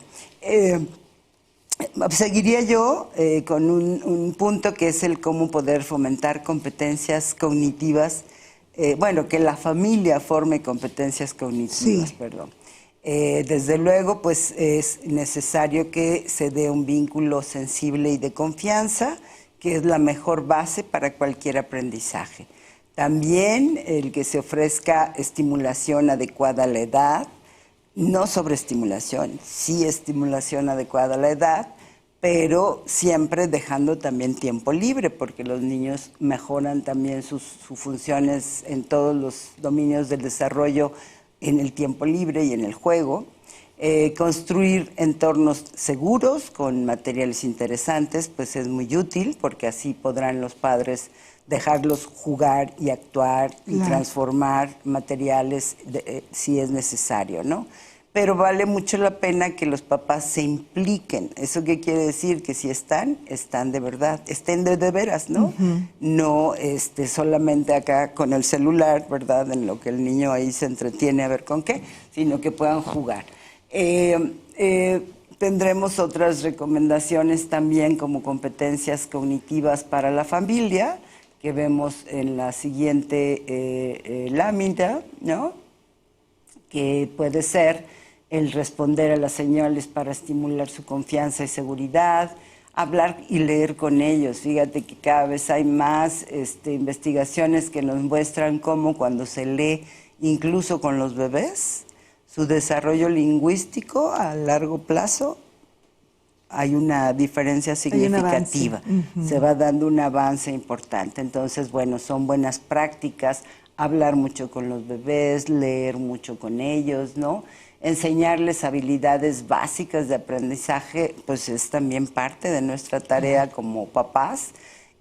seguiría yo con un punto que es el cómo poder fomentar competencias cognitivas. Bueno, que la familia forme competencias cognitivas, perdón. Desde luego, pues es necesario que se dé un vínculo sensible y de confianza, que es la mejor base para cualquier aprendizaje. También el que se ofrezca estimulación adecuada a la edad, no sobreestimulación, sí estimulación adecuada a la edad, pero siempre dejando también tiempo libre, porque los niños mejoran también sus funciones en todos los dominios del desarrollo en el tiempo libre y en el juego. Construir entornos seguros con materiales interesantes, pues es muy útil, porque así podrán los padres dejarlos jugar y actuar y transformar materiales si es necesario, ¿no? Pero vale mucho la pena que los papás se impliquen. ¿Eso qué quiere decir? Que si están de verdad, estén de veras, ¿no? No solamente acá con el celular, ¿verdad? En lo que el niño ahí se entretiene a ver con qué, sino que puedan jugar. Tendremos otras recomendaciones también como competencias cognitivas para la familia, que vemos en la siguiente lámina, ¿no? Que puede ser el responder a las señales para estimular su confianza y seguridad, hablar y leer con ellos. Fíjate que cada vez hay más investigaciones que nos muestran cómo cuando se lee, incluso con los bebés, su desarrollo lingüístico a largo plazo, hay una diferencia significativa. Se va dando un avance importante. Entonces, bueno, son buenas prácticas, hablar mucho con los bebés, leer mucho con ellos, ¿no? Enseñarles habilidades básicas de aprendizaje, pues es también parte de nuestra tarea como papás.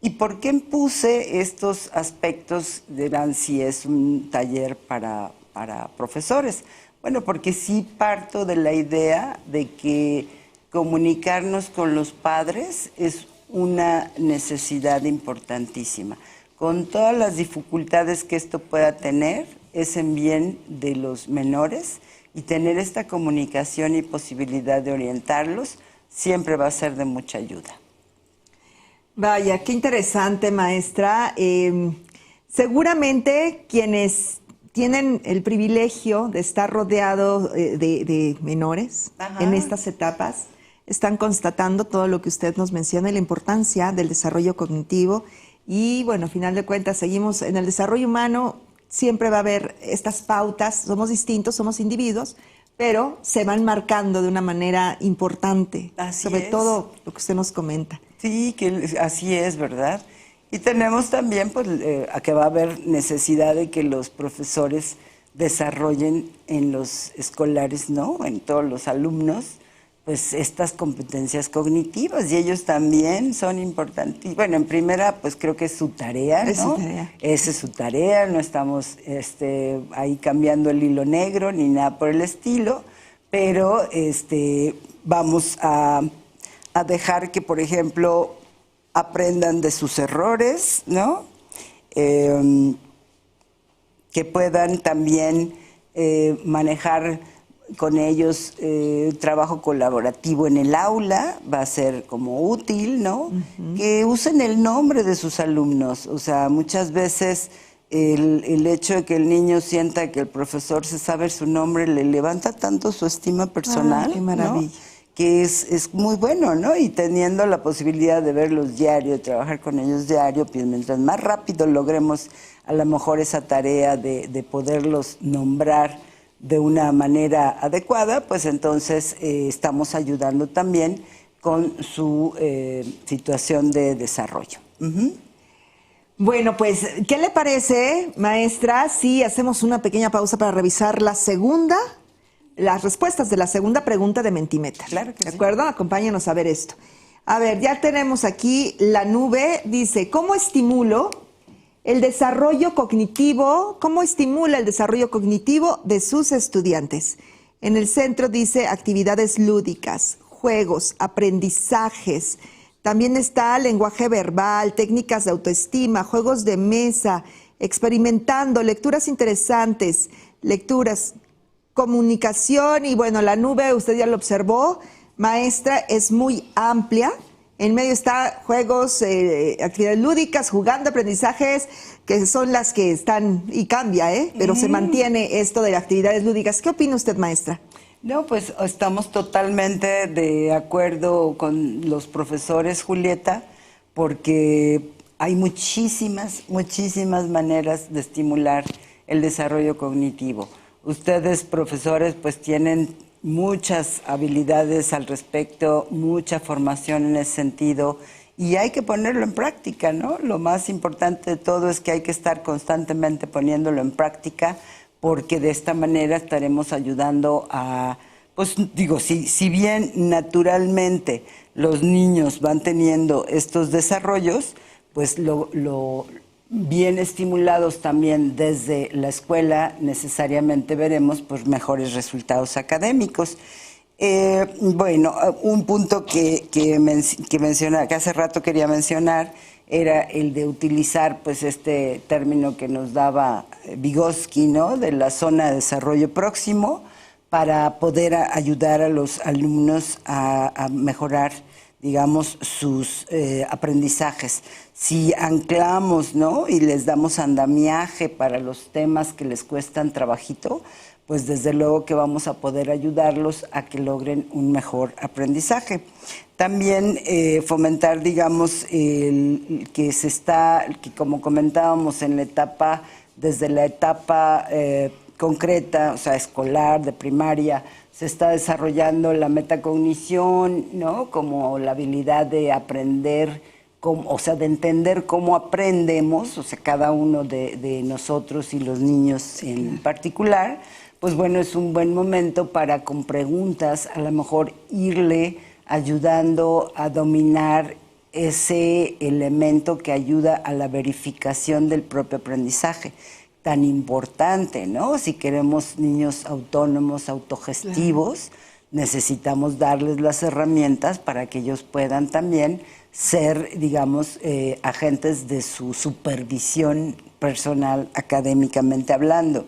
¿Y por qué puse estos aspectos? Dirán si es un taller para profesores. Bueno, porque sí parto de la idea de que comunicarnos con los padres es una necesidad importantísima. Con todas las dificultades que esto pueda tener, es en bien de los menores, y tener esta comunicación y posibilidad de orientarlos siempre va a ser de mucha ayuda. Vaya, qué interesante, maestra. Seguramente quienes tienen el privilegio de estar rodeados de menores en estas etapas están constatando todo lo que usted nos menciona y la importancia del desarrollo cognitivo. Y bueno, a final de cuentas, seguimos en el desarrollo humano, siempre va a haber estas pautas, somos distintos, somos individuos, pero se van marcando de una manera importante, sobre todo lo que usted nos comenta. Sí, que así es, ¿verdad? Y tenemos también, pues, que va a haber necesidad de que los profesores desarrollen en los escolares, ¿no? En todos los alumnos, pues estas competencias cognitivas, y ellos también son importantes. Bueno, en primera, pues creo que es su tarea, ¿no? Es su tarea. Esa es su tarea, no estamos ahí cambiando el hilo negro ni nada por el estilo, pero vamos a dejar que, por ejemplo, aprendan de sus errores, ¿no? Que puedan también manejar con ellos trabajo colaborativo en el aula, va a ser como útil, ¿no? Que usen el nombre de sus alumnos. O sea, muchas veces el hecho de que el niño sienta que el profesor se sabe su nombre le levanta tanto su estima personal, qué maravilla. ¿no? que es muy bueno, ¿no? Y teniendo la posibilidad de verlos diario, de trabajar con ellos diario, pues mientras más rápido logremos a lo mejor esa tarea de poderlos nombrar de una manera adecuada, pues entonces estamos ayudando también con su situación de desarrollo. Uh-huh. Bueno, pues, ¿qué le parece, maestra, si hacemos una pequeña pausa para revisar las respuestas de la segunda pregunta de Mentimeter? Claro que sí. ¿De acuerdo? Acompáñanos a ver esto. A ver, ya tenemos aquí la nube, dice, ¿cómo estimula el desarrollo cognitivo de sus estudiantes? En el centro dice actividades lúdicas, juegos, aprendizajes. También está lenguaje verbal, técnicas de autoestima, juegos de mesa, experimentando, lecturas interesantes, comunicación y bueno, la nube, usted ya lo observó, maestra, es muy amplia. En medio está juegos, actividades lúdicas, jugando, aprendizajes, que son las que están y cambia, pero se mantiene esto de actividades lúdicas. ¿Qué opina usted, maestra? No, pues estamos totalmente de acuerdo con los profesores, Julieta, porque hay muchísimas maneras de estimular el desarrollo cognitivo. Ustedes, profesores, pues tienen muchas habilidades al respecto, mucha formación en ese sentido y hay que ponerlo en práctica, ¿no? Lo más importante de todo es que hay que estar constantemente poniéndolo en práctica porque de esta manera estaremos ayudando a, pues digo, si bien naturalmente los niños van teniendo estos desarrollos, pues lo bien estimulados también desde la escuela, necesariamente veremos pues mejores resultados académicos. Bueno, un punto que hace rato quería mencionar era el de utilizar pues este término que nos daba Vygotsky, ¿no? De la zona de desarrollo próximo para poder ayudar a los alumnos a mejorar, digamos, sus aprendizajes. Si anclamos, ¿no? Y les damos andamiaje para los temas que les cuestan trabajito, pues desde luego que vamos a poder ayudarlos a que logren un mejor aprendizaje. También fomentar, digamos, que como comentábamos desde la etapa concreta, o sea, escolar, de primaria, se está desarrollando la metacognición, ¿no? Como la habilidad de aprender, de entender cómo aprendemos, o sea, cada uno de nosotros y los niños en particular, pues bueno, es un buen momento para con preguntas a lo mejor irle ayudando a dominar ese elemento que ayuda a la verificación del propio aprendizaje, tan importante, ¿no? Si queremos niños autónomos, autogestivos, necesitamos darles las herramientas para que ellos puedan también ser, digamos, agentes de su supervisión personal académicamente hablando.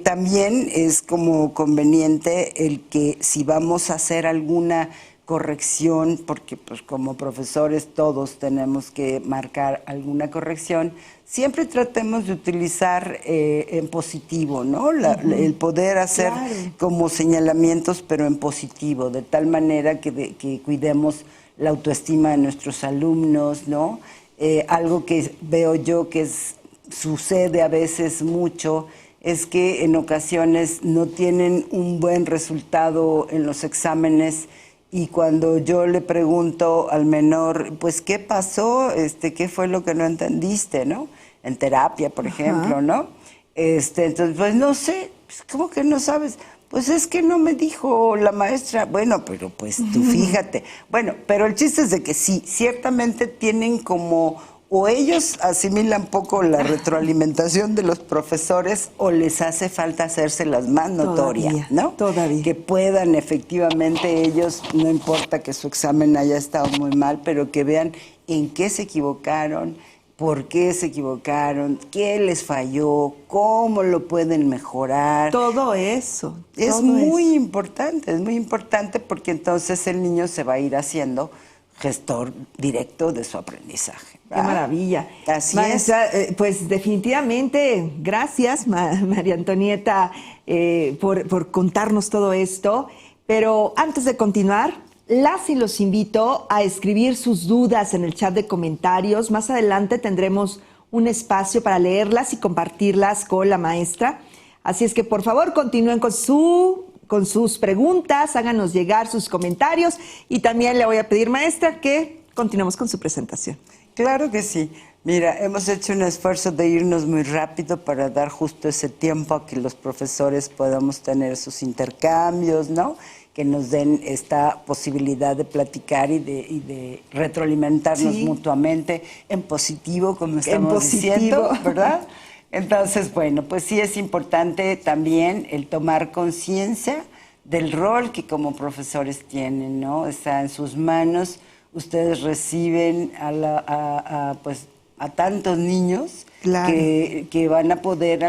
También es como conveniente el que si vamos a hacer alguna corrección, porque pues como profesores todos tenemos que marcar alguna corrección, siempre tratemos de utilizar en positivo, ¿no? El poder hacer como señalamientos, pero en positivo, de tal manera que cuidemos la autoestima de nuestros alumnos, ¿no? Algo que veo yo que sucede a veces mucho es que en ocasiones no tienen un buen resultado en los exámenes y cuando yo le pregunto al menor, pues, ¿qué pasó? ¿Qué fue lo que no entendiste, no? En terapia, por ejemplo, ¿no? Entonces, pues, no sé, pues, ¿cómo que no sabes? Pues es que no me dijo la maestra. Bueno, pero pues tú fíjate. Bueno, pero el chiste es de que sí, ciertamente tienen como, o ellos asimilan poco la retroalimentación de los profesores o les hace falta hacérselas más notoria, ¿no? Todavía. Que puedan efectivamente ellos, no importa que su examen haya estado muy mal, pero que vean en qué se equivocaron, por qué se equivocaron, qué les falló, cómo lo pueden mejorar. Todo eso. Es muy importante porque entonces el niño se va a ir haciendo gestor directo de su aprendizaje. ¡Qué maravilla! Así Maestra, es. Pues definitivamente, gracias María Antonieta por contarnos todo esto. Pero antes de continuar, las y los invito a escribir sus dudas en el chat de comentarios. Más adelante tendremos un espacio para leerlas y compartirlas con la maestra. Así es que por favor continúen con sus preguntas, háganos llegar sus comentarios y también le voy a pedir, maestra, que continuemos con su presentación. Claro que sí. Mira, hemos hecho un esfuerzo de irnos muy rápido para dar justo ese tiempo a que los profesores podamos tener sus intercambios, ¿no? Que nos den esta posibilidad de platicar y de retroalimentarnos mutuamente en positivo, como estamos diciendo, ¿verdad? Entonces, bueno, pues sí es importante también el tomar conciencia del rol que como profesores tienen, ¿no? Está en sus manos. Ustedes reciben a tantos niños que van a poder,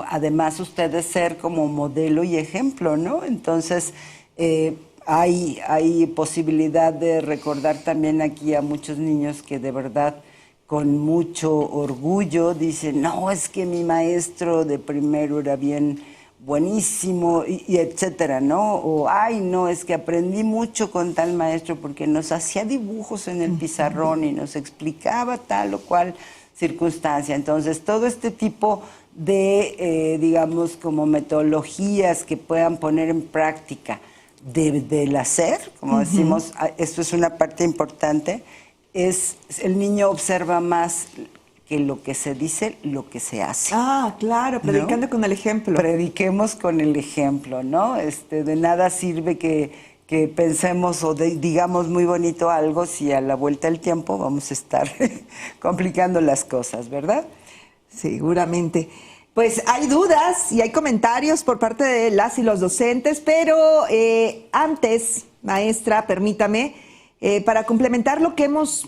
además, ustedes ser como modelo y ejemplo, ¿no? Entonces, hay posibilidad de recordar también aquí a muchos niños que de verdad, con mucho orgullo, dicen, no, es que mi maestro de primero era bien buenísimo, y etcétera, ¿no? O, ay, no, es que aprendí mucho con tal maestro porque nos hacía dibujos en el pizarrón y nos explicaba tal o cual circunstancia. Entonces, todo este tipo de, digamos, como metodologías que puedan poner en práctica del hacer, como decimos, esto es una parte importante, el niño observa más que lo que se dice, lo que se hace. Ah, claro, predicando, ¿no? Con el ejemplo. Prediquemos con el ejemplo, ¿no? De nada sirve que pensemos o digamos muy bonito algo si a la vuelta del tiempo vamos a estar complicando las cosas, ¿verdad? Seguramente. Pues hay dudas y hay comentarios por parte de las y los docentes, pero antes, maestra, permítame, para complementar lo que hemos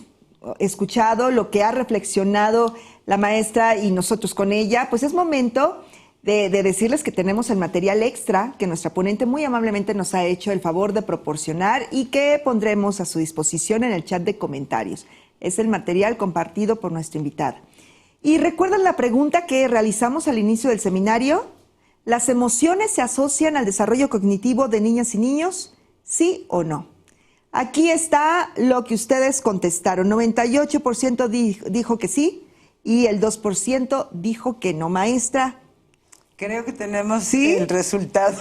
escuchado, lo que ha reflexionado la maestra y nosotros con ella, pues es momento de decirles que tenemos el material extra que nuestra ponente muy amablemente nos ha hecho el favor de proporcionar y que pondremos a su disposición en el chat de comentarios. Es el material compartido por nuestra invitada. Y recuerdan la pregunta que realizamos al inicio del seminario. ¿Las emociones se asocian al desarrollo cognitivo de niñas y niños? ¿Sí o no? Aquí está lo que ustedes contestaron. 98% dijo que sí y el 2% dijo que no. Maestra. Creo que tenemos el resultado.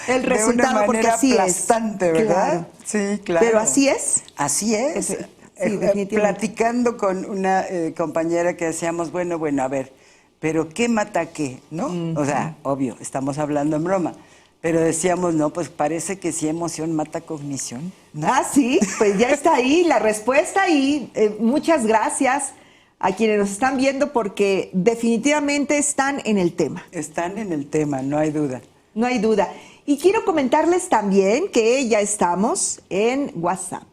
El resultado, de una manera aplastante, ¿verdad? Claro. Sí, claro. Pero así es. Así es. Sí, platicando con una compañera que decíamos, bueno, a ver, pero ¿qué mata qué? ¿No? O sea, obvio, estamos hablando en broma. Pero decíamos, no, pues parece que sí, emoción mata cognición, ¿no? Ah, sí, pues ya está ahí la respuesta y muchas gracias a quienes nos están viendo porque definitivamente están en el tema. Están en el tema, no hay duda. No hay duda. Y quiero comentarles también que ya estamos en WhatsApp,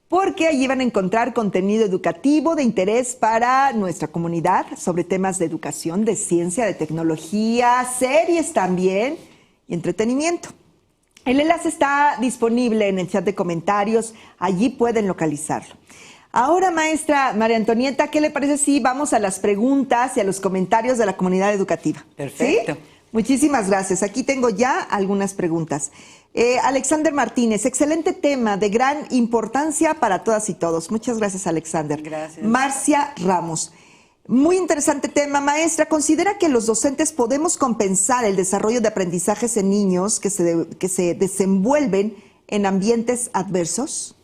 porque allí van a encontrar contenido educativo de interés para nuestra comunidad sobre temas de educación, de ciencia, de tecnología, series también y entretenimiento. El enlace está disponible en el chat de comentarios, allí pueden localizarlo. Ahora, maestra María Antonieta, ¿qué le parece si vamos a las preguntas y a los comentarios de la comunidad educativa? Perfecto. ¿Sí? Muchísimas gracias. Aquí tengo ya algunas preguntas. Alexander Martínez, excelente tema, de gran importancia para todas y todos. Muchas gracias, Alexander. Gracias. Marcia Ramos. Muy interesante tema, maestra. ¿Considera que los docentes podemos compensar el desarrollo de aprendizajes en niños que se desenvuelven en ambientes adversos?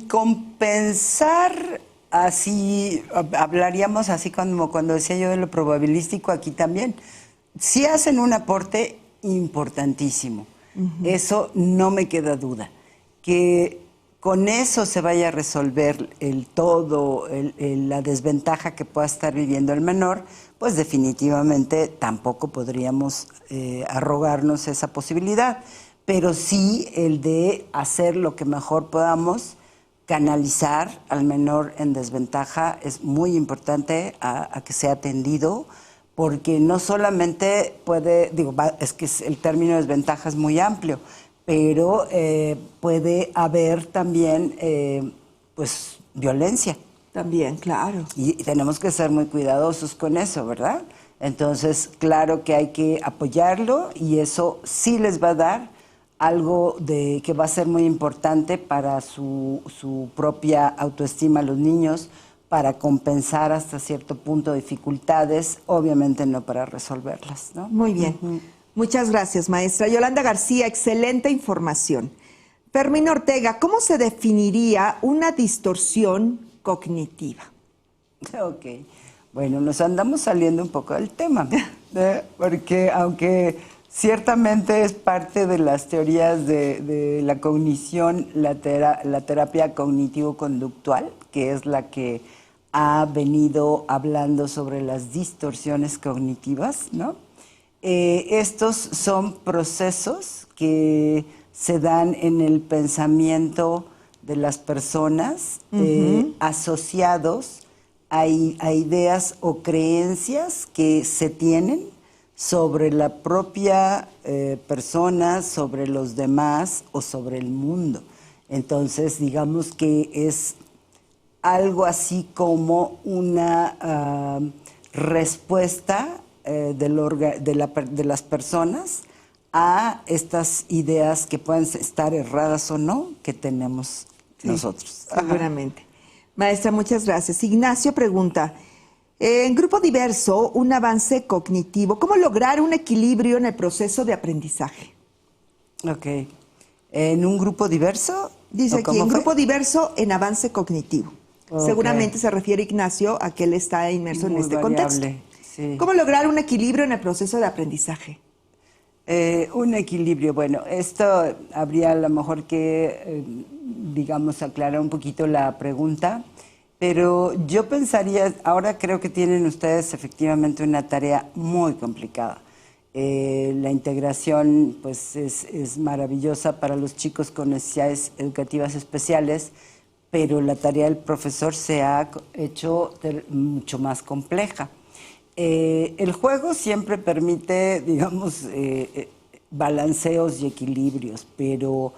Compensar, así, hablaríamos así como cuando decía yo de lo probabilístico, aquí también. Sí hacen un aporte importantísimo. Eso no me queda duda. Que con eso se vaya a resolver la desventaja que pueda estar viviendo el menor, pues definitivamente tampoco podríamos arrogarnos esa posibilidad. Pero sí el de hacer lo que mejor podamos, canalizar al menor en desventaja es muy importante a que sea atendido, porque no solamente puede, es que el término desventaja es muy amplio, pero puede haber también pues violencia. También, claro. Y tenemos que ser muy cuidadosos con eso, ¿verdad? Entonces, claro que hay que apoyarlo y eso sí les va a dar algo que va a ser muy importante para su propia autoestima los niños, para compensar hasta cierto punto dificultades, obviamente no para resolverlas, ¿no? Muy bien. Muchas gracias, maestra. Yolanda García, excelente información. Fermín Ortega, ¿cómo se definiría una distorsión cognitiva? Ok. Bueno, nos andamos saliendo un poco del tema, porque aunque ciertamente es parte de las teorías de la cognición, la terapia cognitivo-conductual, que es la que ha venido hablando sobre las distorsiones cognitivas, ¿no? Estos son procesos que se dan en el pensamiento de las personas asociados a ideas o creencias que se tienen sobre la propia persona, sobre los demás o sobre el mundo. Entonces, digamos que es algo así como una respuesta de las personas a estas ideas que pueden estar erradas o no, que tenemos nosotros. Seguramente. Maestra, muchas gracias. Ignacio pregunta, en grupo diverso, un avance cognitivo, ¿cómo lograr un equilibrio en el proceso de aprendizaje? Ok. ¿En un grupo diverso? Dice aquí, en grupo diverso en avance cognitivo. Okay. Seguramente se refiere Ignacio a que él está inmerso en este contexto. Sí. ¿Cómo lograr un equilibrio en el proceso de aprendizaje? Un equilibrio, bueno, esto habría a lo mejor que, digamos, aclarar un poquito la pregunta, pero yo pensaría, ahora creo que tienen ustedes efectivamente una tarea muy complicada. La integración pues es maravillosa para los chicos con necesidades educativas especiales, pero la tarea del profesor se ha hecho mucho más compleja. El juego siempre permite, digamos, balanceos y equilibrios, pero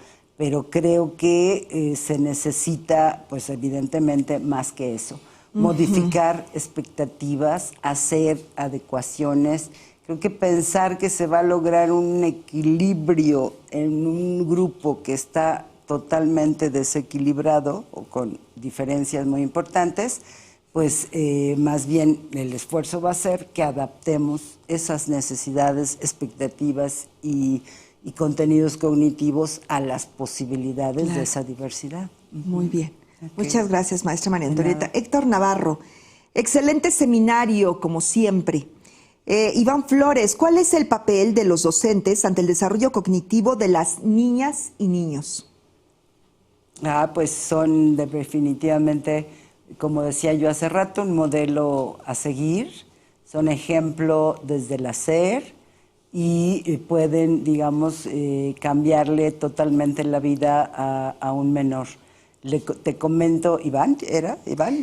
creo que se necesita, pues evidentemente, más que eso. Modificar expectativas, hacer adecuaciones. Creo que pensar que se va a lograr un equilibrio en un grupo que está totalmente desequilibrado o con diferencias muy importantes, pues más bien el esfuerzo va a ser que adaptemos esas necesidades, expectativas y contenidos cognitivos a las posibilidades de esa diversidad. Muy bien. Okay. Muchas gracias, maestra María Antonieta. Héctor Navarro, excelente seminario, como siempre. Iván Flores, ¿cuál es el papel de los docentes ante el desarrollo cognitivo de las niñas y niños? Pues son definitivamente, como decía yo hace rato, un modelo a seguir, son ejemplo desde el hacer y pueden, digamos, cambiarle totalmente la vida a un menor. Te comento, Iván,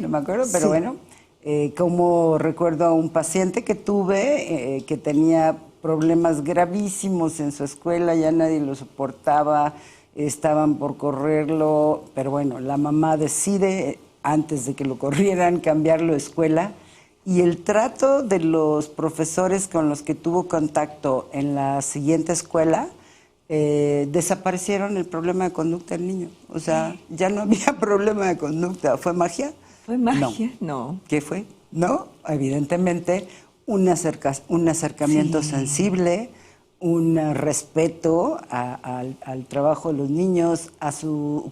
no me acuerdo, pero sí. Bueno, como recuerdo a un paciente que tuve que tenía problemas gravísimos en su escuela, ya nadie lo soportaba, estaban por correrlo, pero bueno, la mamá decide, antes de que lo corrieran, cambiarlo de escuela, y el trato de los profesores con los que tuvo contacto en la siguiente escuela, desaparecieron el problema de conducta del niño. O sea, ya no había problema de conducta. ¿Fue magia? ¿Fue magia? No. ¿Qué fue? No, evidentemente un acercamiento sensible, un respeto al trabajo de los niños,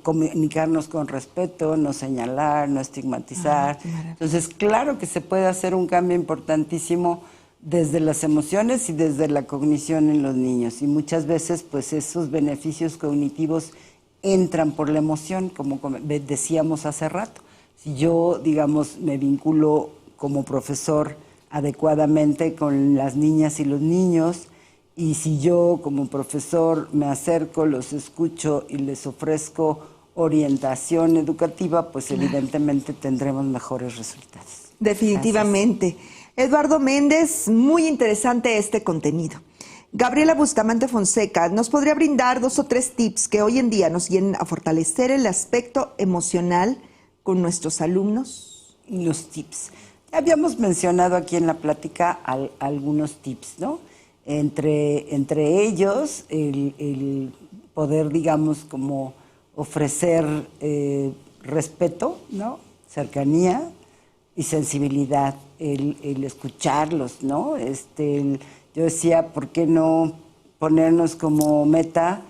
comunicarnos con respeto, no señalar, no estigmatizar. Entonces, claro que se puede hacer un cambio importantísimo desde las emociones y desde la cognición en los niños. Y muchas veces, pues, esos beneficios cognitivos entran por la emoción, como decíamos hace rato. Si yo, digamos, me vinculo como profesor adecuadamente con las niñas y los niños, y si yo como profesor me acerco, los escucho y les ofrezco orientación educativa, pues evidentemente tendremos mejores resultados. Definitivamente. Gracias. Eduardo Méndez, muy interesante este contenido. Gabriela Bustamante Fonseca, ¿nos podría brindar 2 o 3 tips que hoy en día nos lleven a fortalecer el aspecto emocional con nuestros alumnos? Los tips. Habíamos mencionado aquí en la plática algunos tips, ¿no? Entre ellos, el poder, digamos, como ofrecer respeto, ¿no? Cercanía y sensibilidad, el escucharlos, ¿no? Yo decía, ¿por qué no ponernos como meta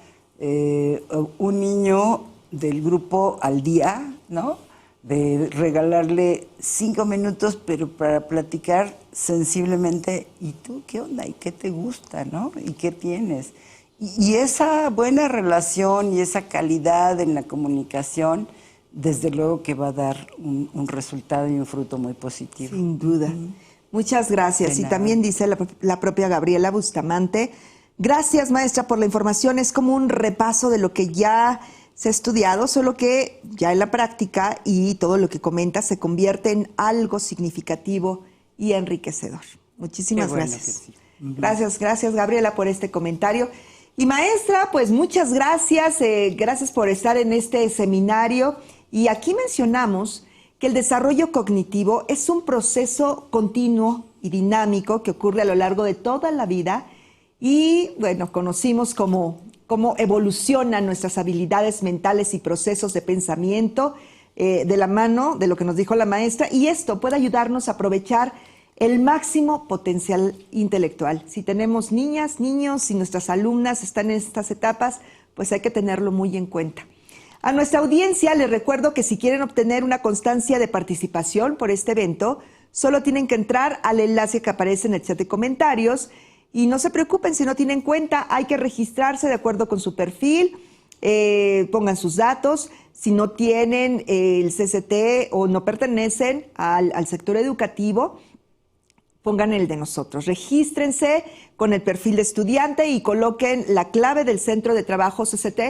un niño del grupo al día, ¿no? De regalarle 5 minutos, pero para platicar sensiblemente, ¿y tú qué onda? ¿Y qué te gusta, no? ¿Y qué tienes? Y esa buena relación y esa calidad en la comunicación, desde luego que va a dar un resultado y un fruto muy positivo. Sin duda. Muchas gracias. Y también dice la propia Gabriela Bustamante, gracias, maestra, por la información. Es como un repaso de lo que ya se ha estudiado, solo que ya en la práctica y todo lo que comenta se convierte en algo significativo y enriquecedor. Muchísimas gracias. Sí. Gracias, Gabriela, por este comentario. Y maestra, pues muchas gracias. Gracias por estar en este seminario. Y aquí mencionamos que el desarrollo cognitivo es un proceso continuo y dinámico que ocurre a lo largo de toda la vida. Y bueno, conocimos cómo evolucionan nuestras habilidades mentales y procesos de pensamiento de la mano de lo que nos dijo la maestra, y esto puede ayudarnos a aprovechar el máximo potencial intelectual. Si tenemos niñas, niños, si nuestras alumnas están en estas etapas, pues hay que tenerlo muy en cuenta. A nuestra audiencia les recuerdo que si quieren obtener una constancia de participación por este evento, solo tienen que entrar al enlace que aparece en el chat de comentarios. Y no se preocupen si no tienen cuenta, hay que registrarse de acuerdo con su perfil, pongan sus datos. Si no tienen el CCT o no pertenecen al sector educativo, pongan el de nosotros. Regístrense con el perfil de estudiante y coloquen la clave del Centro de Trabajo CCT,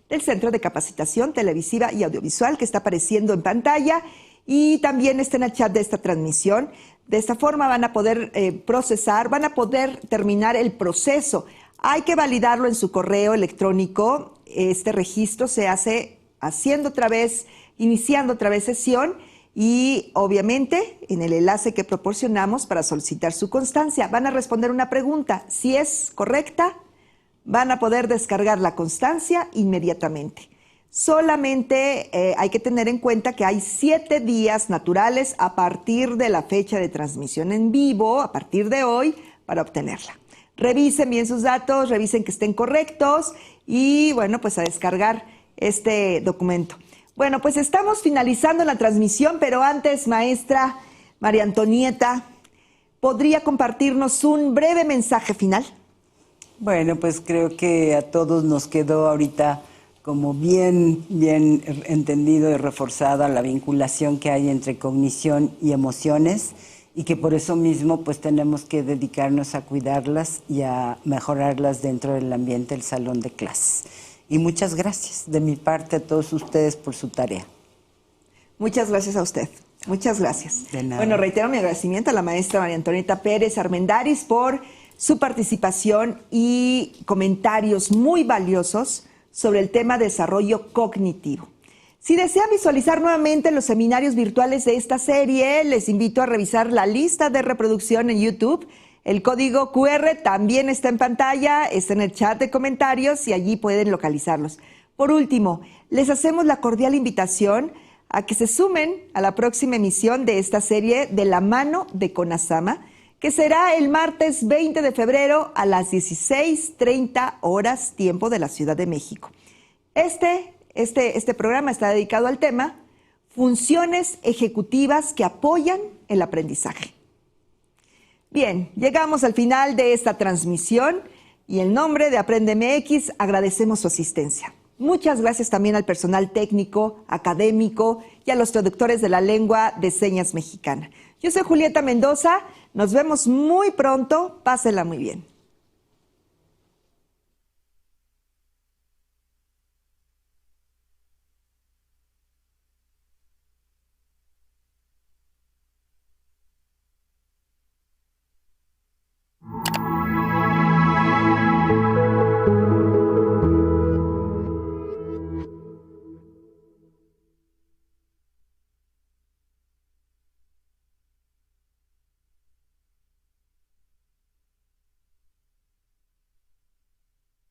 del Centro de Capacitación Televisiva y Audiovisual que está apareciendo en pantalla, y también está en el chat de esta transmisión. De esta forma van a poder procesar, van a poder terminar el proceso. Hay que validarlo en su correo electrónico. Este registro se hace iniciando otra vez sesión, y obviamente en el enlace que proporcionamos para solicitar su constancia van a responder una pregunta. Si es correcta, van a poder descargar la constancia inmediatamente. Solamente hay que tener en cuenta que hay 7 días naturales a partir de la fecha de transmisión en vivo, a partir de hoy, para obtenerla. Revisen bien sus datos, revisen que estén correctos y, bueno, pues a descargar este documento. Bueno, pues estamos finalizando la transmisión, pero antes, maestra María Antonieta, ¿podría compartirnos un breve mensaje final? Bueno, pues creo que a todos nos quedó ahorita como bien entendido y reforzada la vinculación que hay entre cognición y emociones, y que por eso mismo pues tenemos que dedicarnos a cuidarlas y a mejorarlas dentro del ambiente del salón de clases. Y muchas gracias de mi parte a todos ustedes por su tarea. Muchas gracias a usted. Muchas gracias. De nada. Bueno, reitero mi agradecimiento a la maestra María Antonieta Pérez Armendáriz por su participación y comentarios muy valiosos sobre el tema desarrollo cognitivo. Si desean visualizar nuevamente los seminarios virtuales de esta serie, les invito a revisar la lista de reproducción en YouTube. El código QR también está en pantalla, está en el chat de comentarios y allí pueden localizarlos. Por último, les hacemos la cordial invitación a que se sumen a la próxima emisión de esta serie de la mano de CONASAMA, que será el martes 20 de febrero a las 16:30 horas, tiempo de la Ciudad de México. Este programa está dedicado al tema funciones ejecutivas que apoyan el aprendizaje. Bien, llegamos al final de esta transmisión y en nombre de Aprende MX agradecemos su asistencia. Muchas gracias también al personal técnico, académico y a los traductores de la lengua de señas mexicana. Yo soy Julieta Mendoza, nos vemos muy pronto, pásenla muy bien.